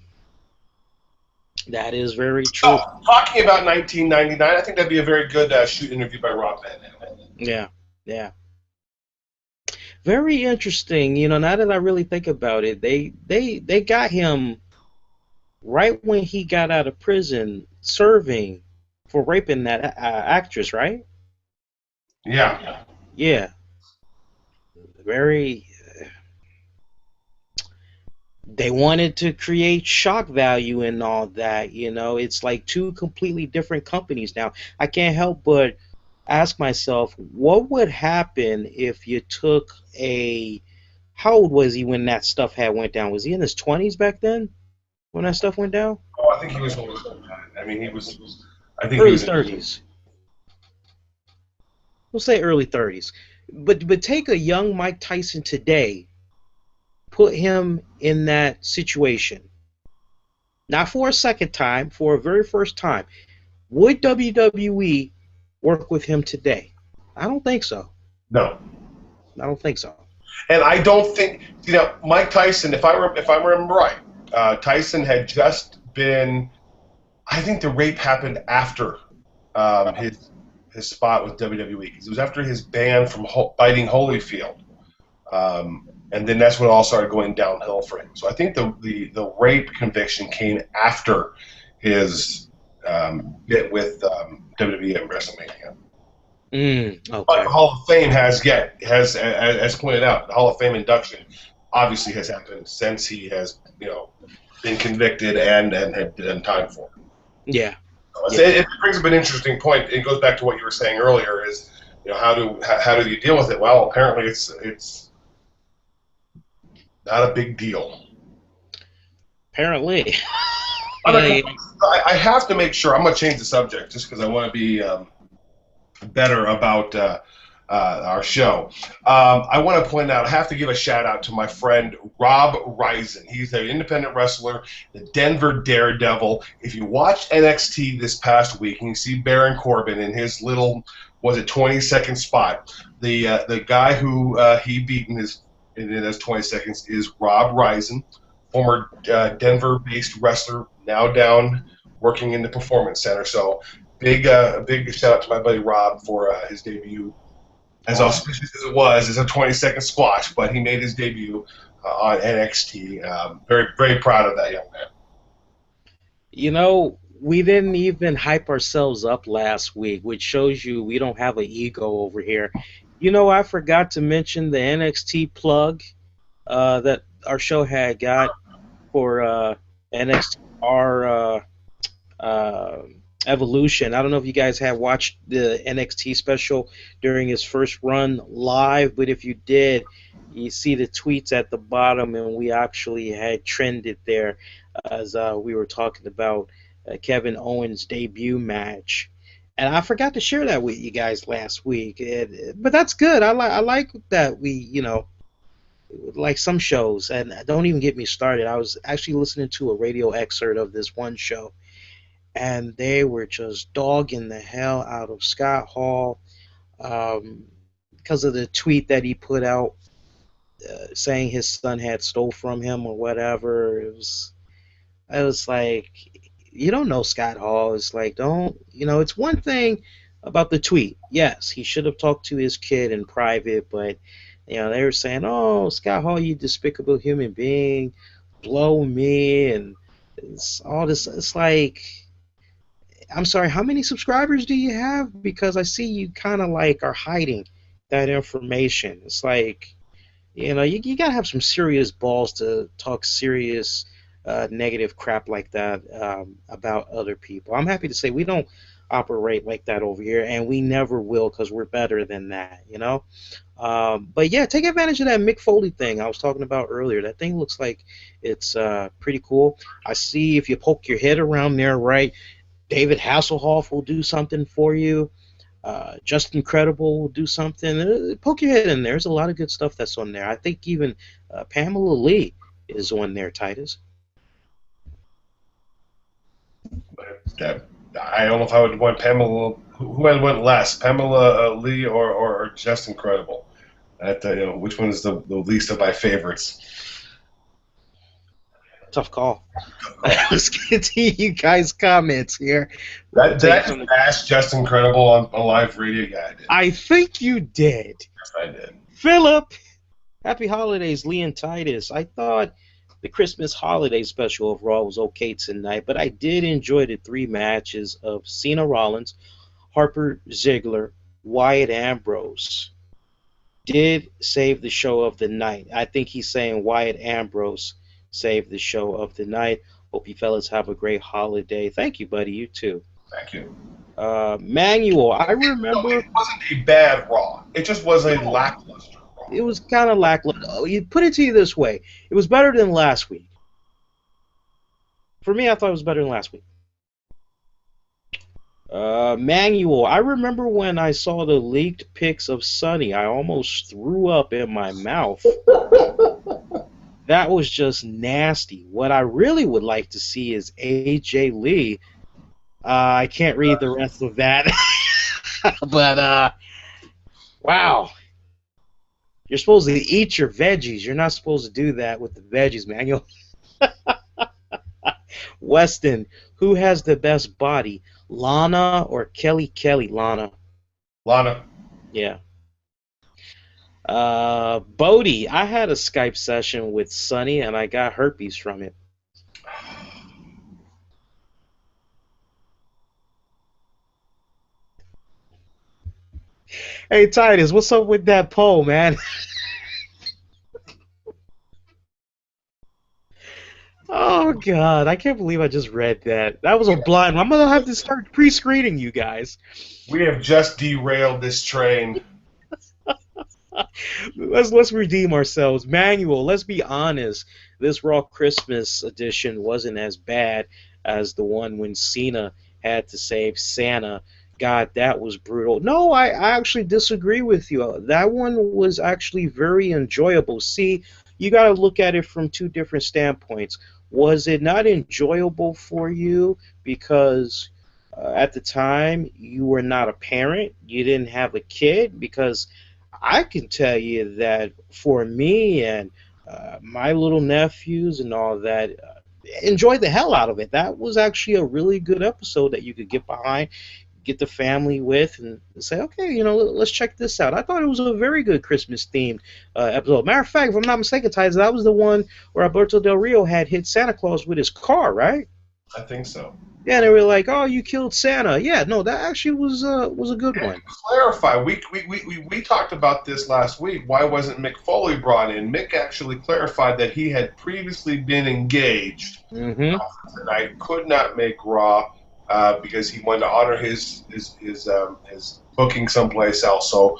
That is very true. Oh, talking about 1999, I think that'd be a very good shoot interview by Rob Van Dam. Yeah, yeah. Very interesting. You know, now that I really think about it, they got him right when he got out of prison serving for raping that actress, right? Yeah. Yeah. Very. They wanted to create shock value and all that, you know. It's like two completely different companies now. I can't help but ask myself, what would happen if you took a... How old was he when that stuff had went down? Was he in his 20s back then when that stuff went down? Oh, I think he was older than that. I mean, he was. I think Early he was 30s. We'll say early 30s. But take a young Mike Tyson today, put him in that situation. Not for a second time, for a very first time. Would WWE work with him today? I don't think so. No. I don't think so. And I don't think, Mike Tyson, if I remember right, Tyson had just been, I think the rape happened after his spot with WWE, because it was after his ban from fighting Holyfield. And then that's when it all started going downhill for him. So I think the rape conviction came after his bit with WWE at WrestleMania. Okay. But the Hall of Fame has as pointed out, the Hall of Fame induction obviously has happened since he has been convicted and had done time for. Yeah. So it brings up an interesting point. It goes back to what you were saying earlier: is how do you deal with it? Well, apparently it's not a big deal. Apparently. I have to make sure. I'm going to change the subject just because I want to be better about our show. I want to point out, I have to give a shout out to my friend Rob Risen. He's an independent wrestler, the Denver Daredevil. If you watch NXT this past week and you see Baron Corbin in his little, 20-second spot, the guy who he beat in those 20 seconds is Rob Risen, former Denver-based wrestler, now down working in the Performance Center. So big shout out to my buddy Rob for his debut. As auspicious as it was, as a 20-second squash, but he made his debut on NXT. Very, very proud of that young man. We didn't even hype ourselves up last week, which shows you we don't have an ego over here. I forgot to mention the NXT plug that our show had got for NXT Evolution. I don't know if you guys have watched the NXT special during his first run live, but if you did, you see the tweets at the bottom, and we actually had trended there as we were talking about Kevin Owens' debut match. And I forgot to share that with you guys last week, but that's good. I like that we, like some shows, and don't even get me started. I was actually listening to a radio excerpt of this one show, and they were just dogging the hell out of Scott Hall because of the tweet that he put out saying his son had stole from him or whatever. It was like, you don't know Scott Hall. It's like, it's one thing about the tweet. Yes, he should have talked to his kid in private, but they were saying, oh, Scott Hall, you despicable human being, blow me, and it's all this. It's like, I'm sorry, how many subscribers do you have? Because I see you kind of are hiding that information. It's like, you got to have some serious balls to talk serious negative crap like that about other people. I'm happy to say we don't operate like that over here, and we never will, because we're better than that, But yeah, take advantage of that Mick Foley thing I was talking about earlier. That thing looks like it's pretty cool. I see if you poke your head around there, right, David Hasselhoff will do something for you. Just Incredible will do something. Poke your head in there. There's a lot of good stuff that's on there. I think even Pamela Lee is on there, Titus. I don't know if I would want Pamela. Who I went last, Pamela Lee or Just Incredible? Which one is the least of my favorites? Tough call. Let's get to you guys' comments here. Did I just ask Just Incredible on live radio? Yeah, I did. I think you did. Yes, I did. Philip, happy holidays, Lee and Titus. I thought the Christmas holiday special of Raw was okay tonight, but I did enjoy the 3 matches of Cena Rollins, Harper Ziggler, Wyatt Ambrose. Did save the show of the night. I think he's saying Wyatt Ambrose saved the show of the night. Hope you fellas have a great holiday. Thank you, buddy. You too. Thank you. Manuel, I remember. It wasn't a bad Raw. It just was a lackluster Raw. It was kind of lackluster. You put it to you this way: it was better than last week. For me, I thought it was better than last week. Manuel, I remember when I saw the leaked pics of Sonny, I almost threw up in my mouth. That was just nasty. What I really would like to see is AJ Lee. I can't read the rest of that. But, wow. You're supposed to eat your veggies. You're not supposed to do that with the veggies, Manuel. Weston, who has the best body, Lana or Kelly Kelly? Lana. Lana. Yeah. Bodie, I had a Skype session with Sonny and I got herpes from it. Hey Titus, what's up with that poll, man? Oh God, I can't believe I just read that. That was a blind one. I'm gonna have to start pre-screening you guys. We have just derailed this train. Let's redeem ourselves. Manuel, let's be honest. This Raw Christmas edition wasn't as bad as the one when Cena had to save Santa. God, that was brutal. No, I actually disagree with you. That one was actually very enjoyable. See, you got to look at it from 2 different standpoints. Was it not enjoyable for you because at the time you were not a parent, you didn't have a kid? Because I can tell you that for me and my little nephews and all that, enjoyed the hell out of it. That was actually a really good episode that you could get behind, get the family with, and say, okay, let's check this out. I thought it was a very good Christmas-themed episode. Matter of fact, if I'm not mistaken, Titus, that was the one where Alberto Del Rio had hit Santa Claus with his car, right? I think so. Yeah, and they were like, "Oh, you killed Santa." Yeah, no, that actually was a good one. Clarify. We talked about this last week. Why wasn't Mick Foley brought in? Mick actually clarified that he had previously been engaged. Mm-hmm. And I could not make Raw because he wanted to honor his booking someplace else. So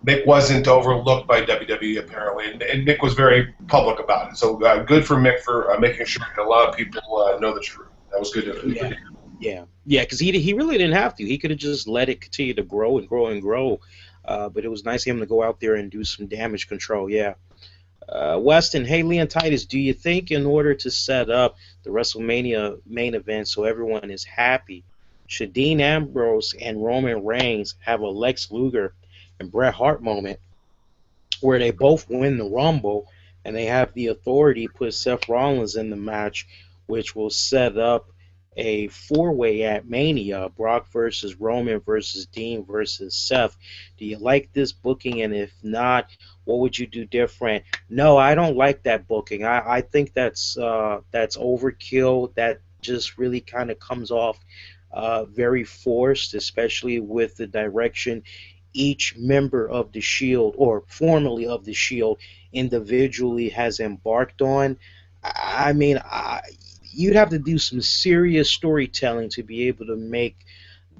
Mick wasn't overlooked by WWE apparently, and Mick was very public about it. So good for Mick for making sure that a lot of people know the truth. That was good. Yeah, because he really didn't have to. He could have just let it continue to grow and grow and grow. But it was nice of him to go out there and do some damage control. Yeah. Weston, hey, Lee and Titus, do you think in order to set up the WrestleMania main event so everyone is happy, should Dean Ambrose and Roman Reigns have a Lex Luger and Bret Hart moment where they both win the Rumble and they have the authority to put Seth Rollins in the match, which will set up a 4-way at Mania, Brock versus Roman versus Dean versus Seth? Do you like this booking? And if not, what would you do different? No, I don't like that booking. I think that's overkill. That just really kind of comes off very forced, especially with the direction each member of the Shield, or formerly of the Shield, individually has embarked on. I mean, you'd have to do some serious storytelling to be able to make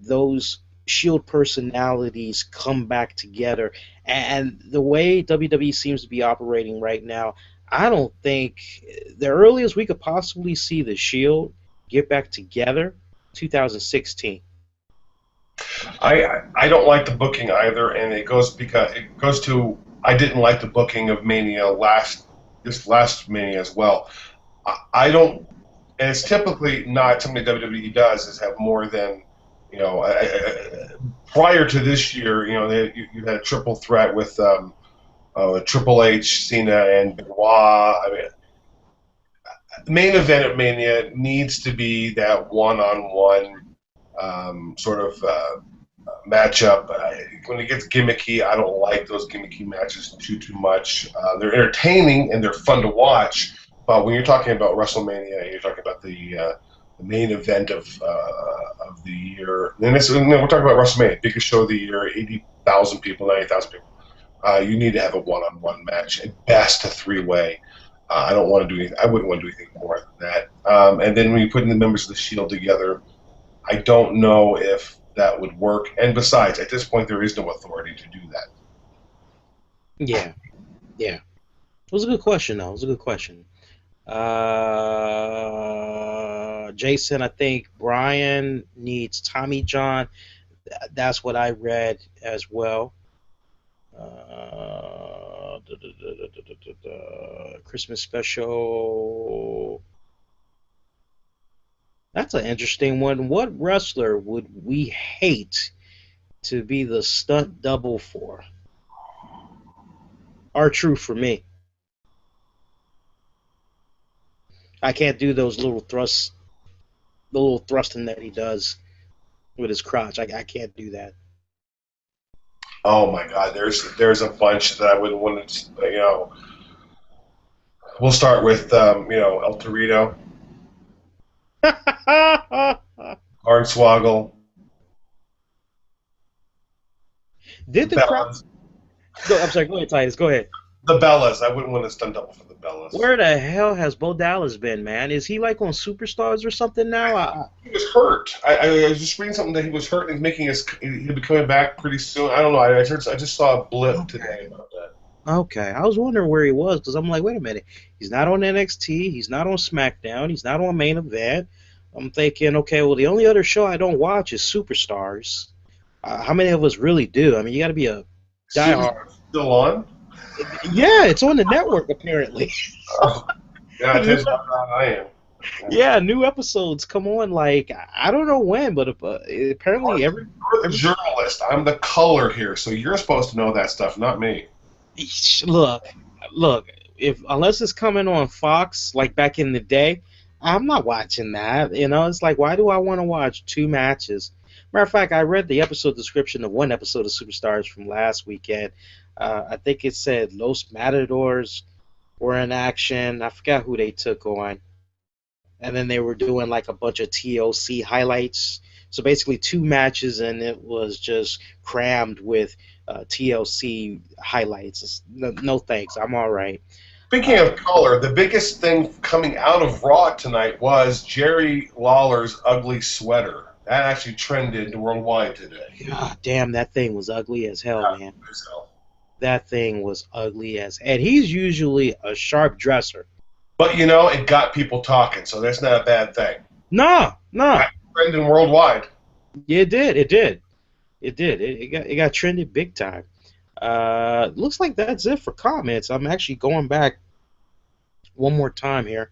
those Shield personalities come back together. And the way WWE seems to be operating right now, I don't think the earliest we could possibly see the Shield get back together, 2016. I don't like the booking either, and it goes to I didn't like the booking of Mania this last Mania as well. I don't, and it's typically not something WWE does is have more than, you know, prior to this year, you know, you had a triple threat with Triple H, Cena, and Benoit. I mean, the main event at Mania needs to be that one-on-one sort of matchup. When it gets gimmicky, I don't like those gimmicky matches too much. They're entertaining and they're fun to watch, but when you're talking about WrestleMania and you're talking about the main event of the year, then we're talking about WrestleMania, biggest show of the year, 80,000 people, 90,000 people. You need to have a one-on-one match, at best a three-way. I don't want to do anything. I wouldn't want to do anything more than that. And then when you put in the members of the Shield together, I don't know if that would work. And besides, at this point, there is no authority to do that. Yeah. It was a good question, though. It was a good question. Jason, I think Brian needs Tommy John. That's what I read as well. Christmas special. That's an interesting one. What wrestler would we hate to be the stunt double for? R-Truth for me. I can't do those little thrusts, the little thrusting that he does with his crotch. I can't do that. Oh my God, there's a bunch that I wouldn't want to, you know. We'll start with El Torito, Hornswoggle. Did the crowd? I'm sorry. Go ahead, Titus. Go ahead. The Bellas. I wouldn't want to stunt double for the Bellas. Where the hell has Bo Dallas been, man? Is he like on Superstars or something now? He was hurt. I was just reading something that he was hurt and he'll be coming back pretty soon. I don't know. I just saw a blip today about that. Okay, I was wondering where he was because I'm like, wait a minute. He's not on NXT. He's not on SmackDown. He's not on Main Event. I'm thinking, okay, well, the only other show I don't watch is Superstars. How many of us really do? I mean, you got to be a diehard. Still on? Yeah, it's on the network apparently. Yeah, it is. I am. Yeah, new episodes come on like I don't know when, but apparently You're the journalist. I'm the color here, so you're supposed to know that stuff, not me. Look. If unless it's coming on Fox like back in the day, I'm not watching that. You know, it's like why do I want to watch two matches? Matter of fact, I read the episode description of one episode of Superstars from last weekend. I think it said Los Matadors were in action. I forgot who they took on. And then they were doing like a bunch of TLC highlights. So basically 2 matches, and it was just crammed with TLC highlights. No thanks. I'm all right. Speaking of color, the biggest thing coming out of Raw tonight was Jerry Lawler's ugly sweater. That actually trended worldwide today. God damn, that thing was ugly as hell, man. That thing was ugly as... And he's usually a sharp dresser. But, you know, it got people talking, so that's not a bad thing. No. It trended worldwide. Yeah, it did. It got trended big time. Looks like that's it for comments. I'm actually going back one more time here,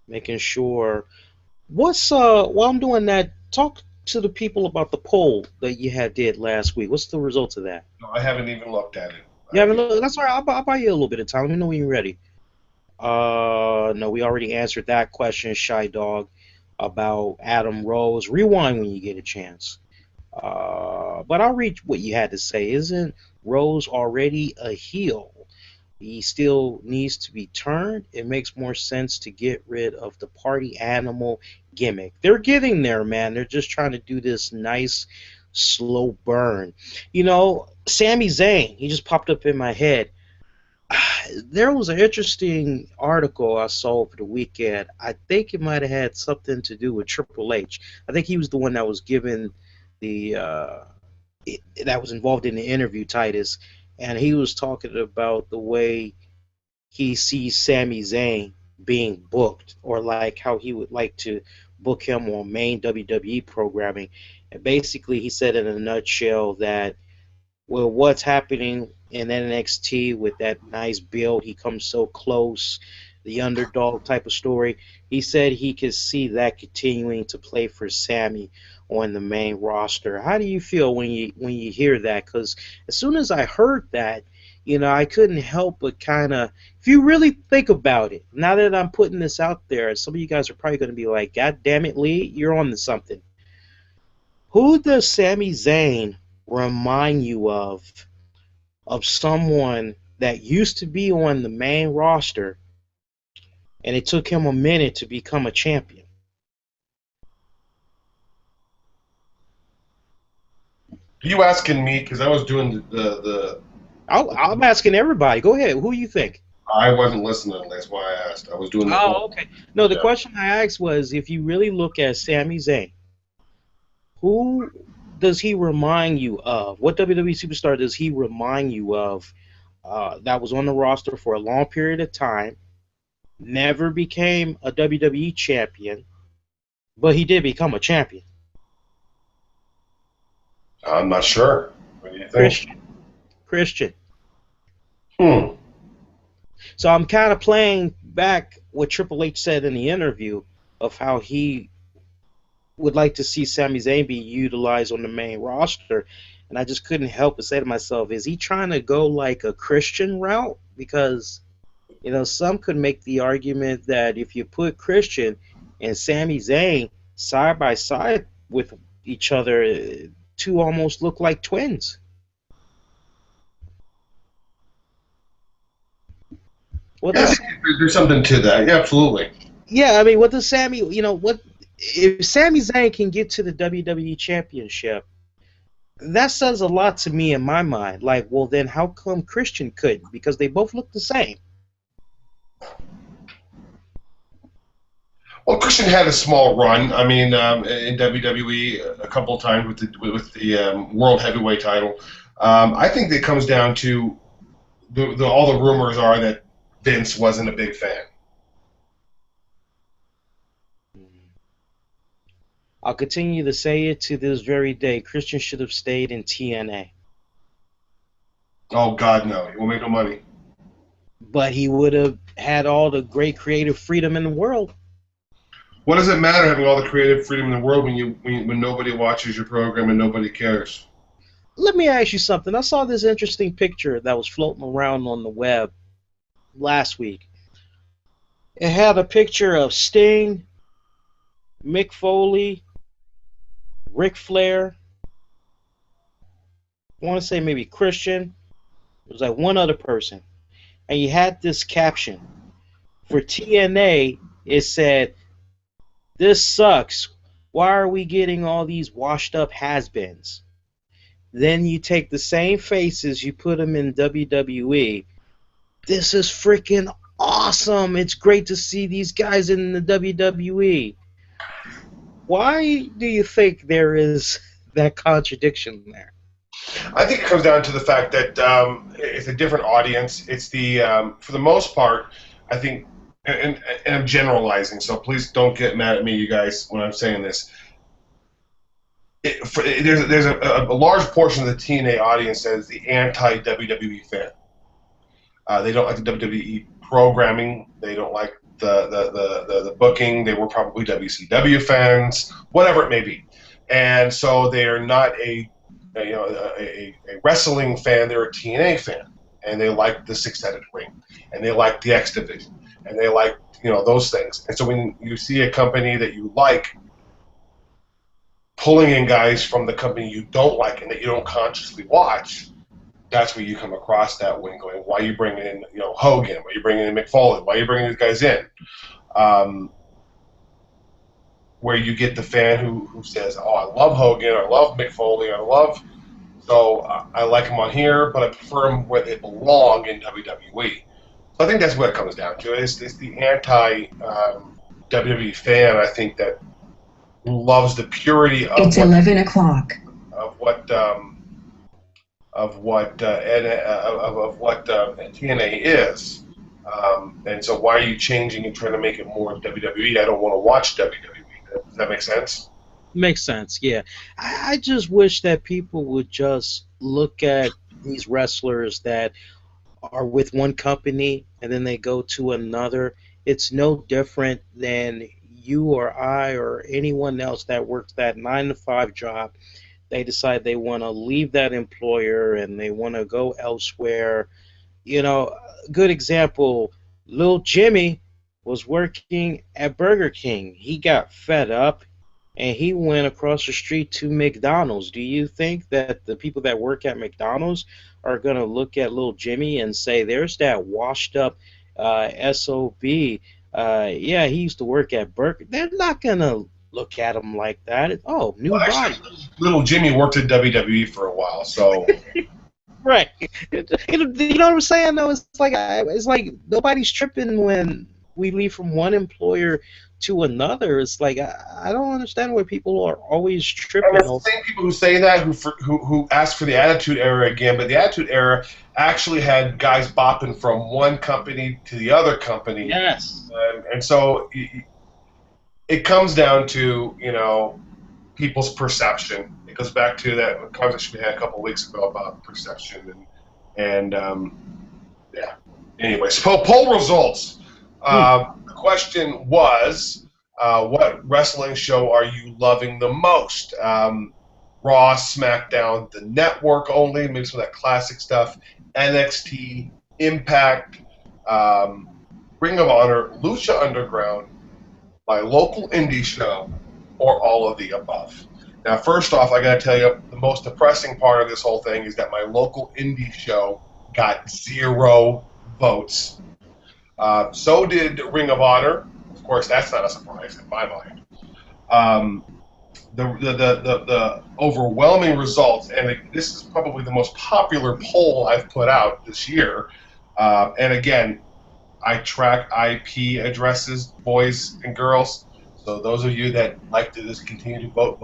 making sure. While I'm doing that, talk to the people about the poll that you did last week. What's the results of that? No, I haven't even looked at it. You haven't looked? That's all right. I'll buy you a little bit of time. Let me know when you're ready. No, we already answered that question, Shy Dog, about Adam Rose. Rewind when you get a chance. But I'll read what you had to say. Isn't Rose already a heel? He still needs to be turned. It makes more sense to get rid of the party animal gimmick. They're getting there, man. They're just trying to do this nice, slow burn. You know, Sami Zayn, he just popped up in my head. There was an interesting article I saw over the weekend. I think it might have had something to do with Triple H. I think he was the one that was given that was involved in the interview, Titus, and he was talking about the way he sees Sami Zayn being booked, or like how he would like to book him on main WWE programming. And basically, he said in a nutshell that, well, what's happening in NXT with that nice build, he comes so close, the underdog type of story. He said he could see that continuing to play for Sammy on the main roster. How do you feel when you hear that? Because as soon as I heard that, I couldn't help but kind of, if you really think about it, now that I'm putting this out there, some of you guys are probably going to be like, God damn it, Lee, you're on to something. Who does Sami Zayn remind you of someone that used to be on the main roster and it took him a minute to become a champion? Are you asking me? Because I was doing the I'm asking everybody. Go ahead. Who you think? I wasn't listening. That's why I asked. I was doing the Oh, okay. No, the question I asked was, if you really look at Sami Zayn, who does he remind you of? What WWE superstar does he remind you of that was on the roster for a long period of time, never became a WWE champion, but he did become a champion? I'm not sure. What do you think? Christian. So I'm kind of playing back what Triple H said in the interview of how he would like to see Sami Zayn be utilized on the main roster. And I just couldn't help but say to myself, is he trying to go like a Christian route? Because, some could make the argument that if you put Christian and Sami Zayn side by side with each other, two almost look like twins. Well, there's something to that. Yeah, absolutely. Yeah, I mean, what does Sami, if Sami Zayn can get to the WWE Championship, that says a lot to me in my mind. Like, well, then how come Christian couldn't? Because they both look the same. Well, Christian had a small run. I mean, in WWE a couple of times with the World Heavyweight title. I think that comes down to all the rumors are that Vince wasn't a big fan. I'll continue to say it to this very day. Christian should have stayed in TNA. Oh, God, no. He won't make no money. But he would have had all the great creative freedom in the world. What does it matter having all the creative freedom in the world when nobody watches your program and nobody cares? Let me ask you something. I saw this interesting picture that was floating around on the web last week. It had a picture of Sting, Mick Foley, Ric Flair, I want to say maybe Christian. It was like one other person. And you had this caption. For TNA, it said, "This sucks. Why are we getting all these washed up has-beens?" Then you take the same faces, you put them in WWE. This is freaking awesome. It's great to see these guys in the WWE. Why do you think there is that contradiction there? I think it comes down to the fact that it's a different audience. It's for the most part, I think, and I'm generalizing, so please don't get mad at me, you guys, when I'm saying this. There's a large portion of the TNA audience that is the anti-WWE fan. They don't like the WWE programming. They don't like the booking. They were probably WCW fans, whatever it may be, and so they are not a wrestling fan. They're a TNA fan, and they like the six-headed ring, and they like the X Division, and they like those things. And so when you see a company that you like pulling in guys from the company you don't like and that you don't consciously watch, that's where you come across that when going, why are you bringing in Hogan? Why are you bringing in Mick Foley? Why are you bringing these guys in? Where you get the fan who says, oh, I love Hogan, I love Mick Foley, so I like them on here, but I prefer them where they belong in WWE. So I think that's what it comes down to. It's the anti-WWE fan, I think, that loves the purity of it's 11 o'clock of what TNA is, and so why are you changing and trying to make it more WWE? I don't want to watch WWE. Does that make sense? Makes sense, yeah. I just wish that people would just look at these wrestlers that are with one company and then they go to another. It's no different than you or I or anyone else that works that 9 to 5 job. They decide they want to leave that employer and they want to go elsewhere. You know, good example, Lil Jimmy was working at Burger King. He got fed up and he went across the street to McDonald's. Do you think that the people that work at McDonald's are going to look at Lil Jimmy and say, there's that washed up SOB? Yeah, he used to work at Burger. They're not going to look at him like that. Oh, new Well, body. actually, little Jimmy worked at WWE for a while, so Right. You know what I'm saying? Though it's like nobody's tripping when we leave from one employer to another. It's like I don't understand why people are always and tripping it's the over. same people who say that who ask for the Attitude Era again, but the Attitude Era actually had guys bopping from one company to the other company, Yes. and so it comes down to people's perception. It goes back to that conversation we had a couple of weeks ago about perception and yeah. Anyways, poll results. The question was, what wrestling show are you loving the most? Raw, SmackDown, the network only, maybe some of that classic stuff, NXT, Impact, Ring of Honor, Lucha Underground, my local indie show, or all of the above. Now, first off, I got to tell you, the most depressing part of this whole thing is that my local indie show got 0 votes. So did Ring of Honor. Of course, that's not a surprise in my mind. The overwhelming results, and this is probably the most popular poll I've put out this year. And again, I track IP addresses, boys and girls. So those of you that like to just continue to vote,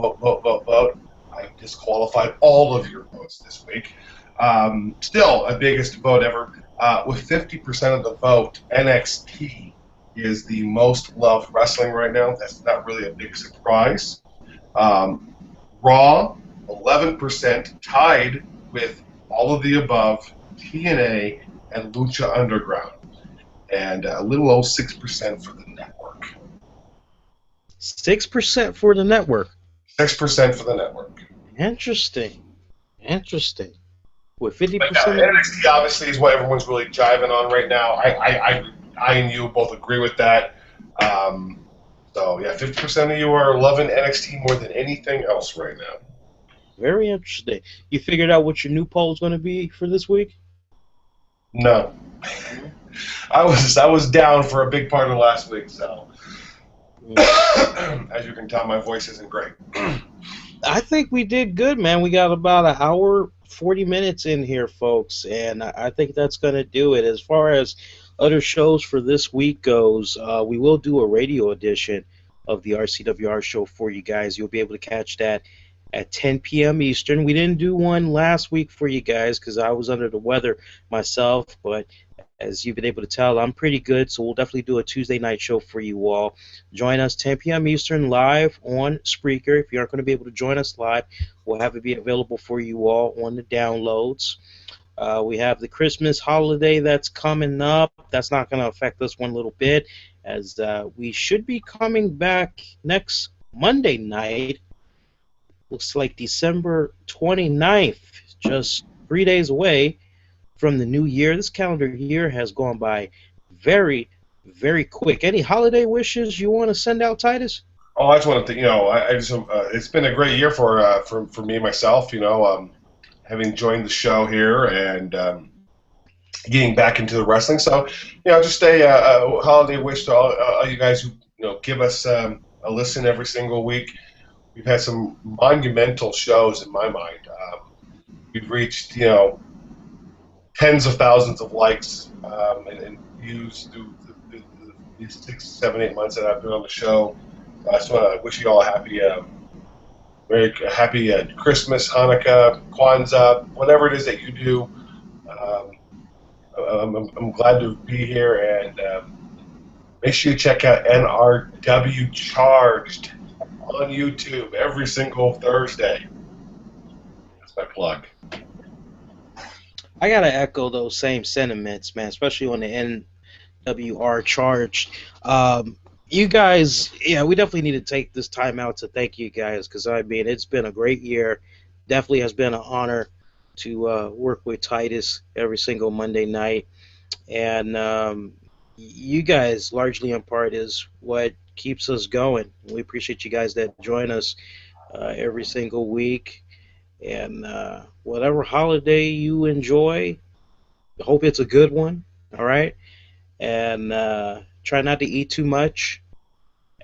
I disqualified all of your votes this week. Still, a biggest vote ever. With 50% of the vote, NXT is the most loved wrestling right now. That's not really a big surprise. Raw, 11%, tied with all of the above, TNA, and Lucha Underground. And a little over 6% for the network. 6% for the network. 6% for the network. Interesting. With But 50%. NXT obviously is what everyone's really jiving on right now. I and you both agree with that. So yeah, 50% of you are loving NXT more than anything else right now. Very interesting. You figured out what your new poll is going to be for this week? No. I was down for a big part of last week, so as you can tell, my voice isn't great. I think we did good, man. We got about an hour, 40 minutes in here, folks, and I think that's going to do it. As far as other shows for this week goes, we will do a radio edition of the RCWR show for you guys. You'll be able to catch that at 10 p.m. Eastern. We didn't do one last week for you guys because I was under the weather myself, but as you've been able to tell, I'm pretty good, so we'll definitely do a Tuesday night show for you all. Join us 10 p.m. Eastern live on Spreaker. If you aren't going to be able to join us live, we'll have it be available for you all on the downloads. We have the Christmas holiday that's coming up. That's not going to affect us one little bit, as we should be coming back next Monday night. Looks like December 29th, just 3 days away from the new year. This calendar year has gone by very, very quick. Any holiday wishes you want to send out, Titus? Oh, I just want to, I just it's been a great year for me myself. Having joined the show here and getting back into the wrestling. So, just a holiday wish to all you guys who give us a listen every single week. We've had some monumental shows in my mind. We've reached tens of thousands of likes and views through these 6, 7, 8 months that I've been on the show. I just want to wish you all a happy, very happy Christmas, Hanukkah, Kwanzaa, whatever it is that you do. I'm glad to be here, and make sure you check out NRW Charged on YouTube every single Thursday. That's my plug. I gotta echo those same sentiments, man, especially on the NWR charge. You guys, yeah, we definitely need to take this time out to thank you guys, because I mean, it's been a great year. Definitely has been an honor to work with Titus every single Monday night, and you guys, largely in part, is what keeps us going. We appreciate you guys that join us every single week, and whatever holiday you enjoy, I hope it's a good one. All right, and try not to eat too much.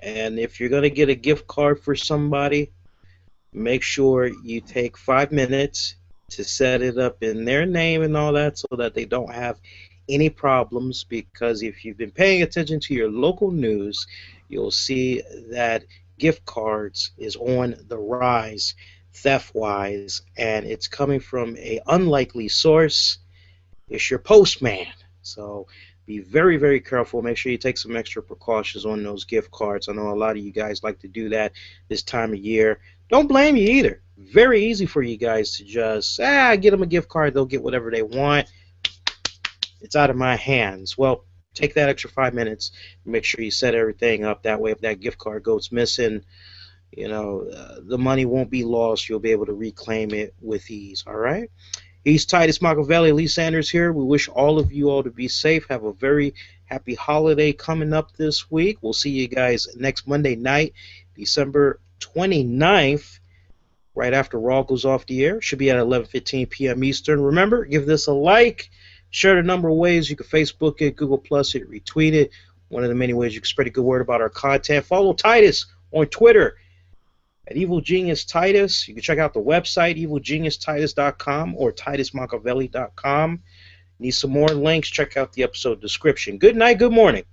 And if you're gonna get a gift card for somebody, make sure you take 5 minutes to set it up in their name and all that, so that they don't have any problems. Because if you've been paying attention to your local news, you'll see that gift cards is on the rise theft-wise, and it's coming from a unlikely source. It's your postman. So be very, very careful. Make sure you take some extra precautions on those gift cards. I know a lot of you guys like to do that this time of year. Don't blame you either. Very easy for you guys to just, get them a gift card. They'll get whatever they want. It's out of my hands. Well, take that extra 5 minutes. Make sure you set everything up. That way, if that gift card goes missing, the money won't be lost. You'll be able to reclaim it with ease. All right? He's Titus Machiavelli. Lee Sanders here. We wish all of you all to be safe. Have a very happy holiday coming up this week. We'll see you guys next Monday night, December 29th, right after Raw goes off the air. Should be at 11:15 p.m. Eastern. Remember, give this a like. Share it a number of ways. You can Facebook it, Google Plus it, retweet it. One of the many ways you can spread a good word about our content. Follow Titus on Twitter at Evil Genius Titus. You can check out the website, evilgeniustitus.com or titusmachiavelli.com. Need some more links? Check out the episode description. Good night, good morning.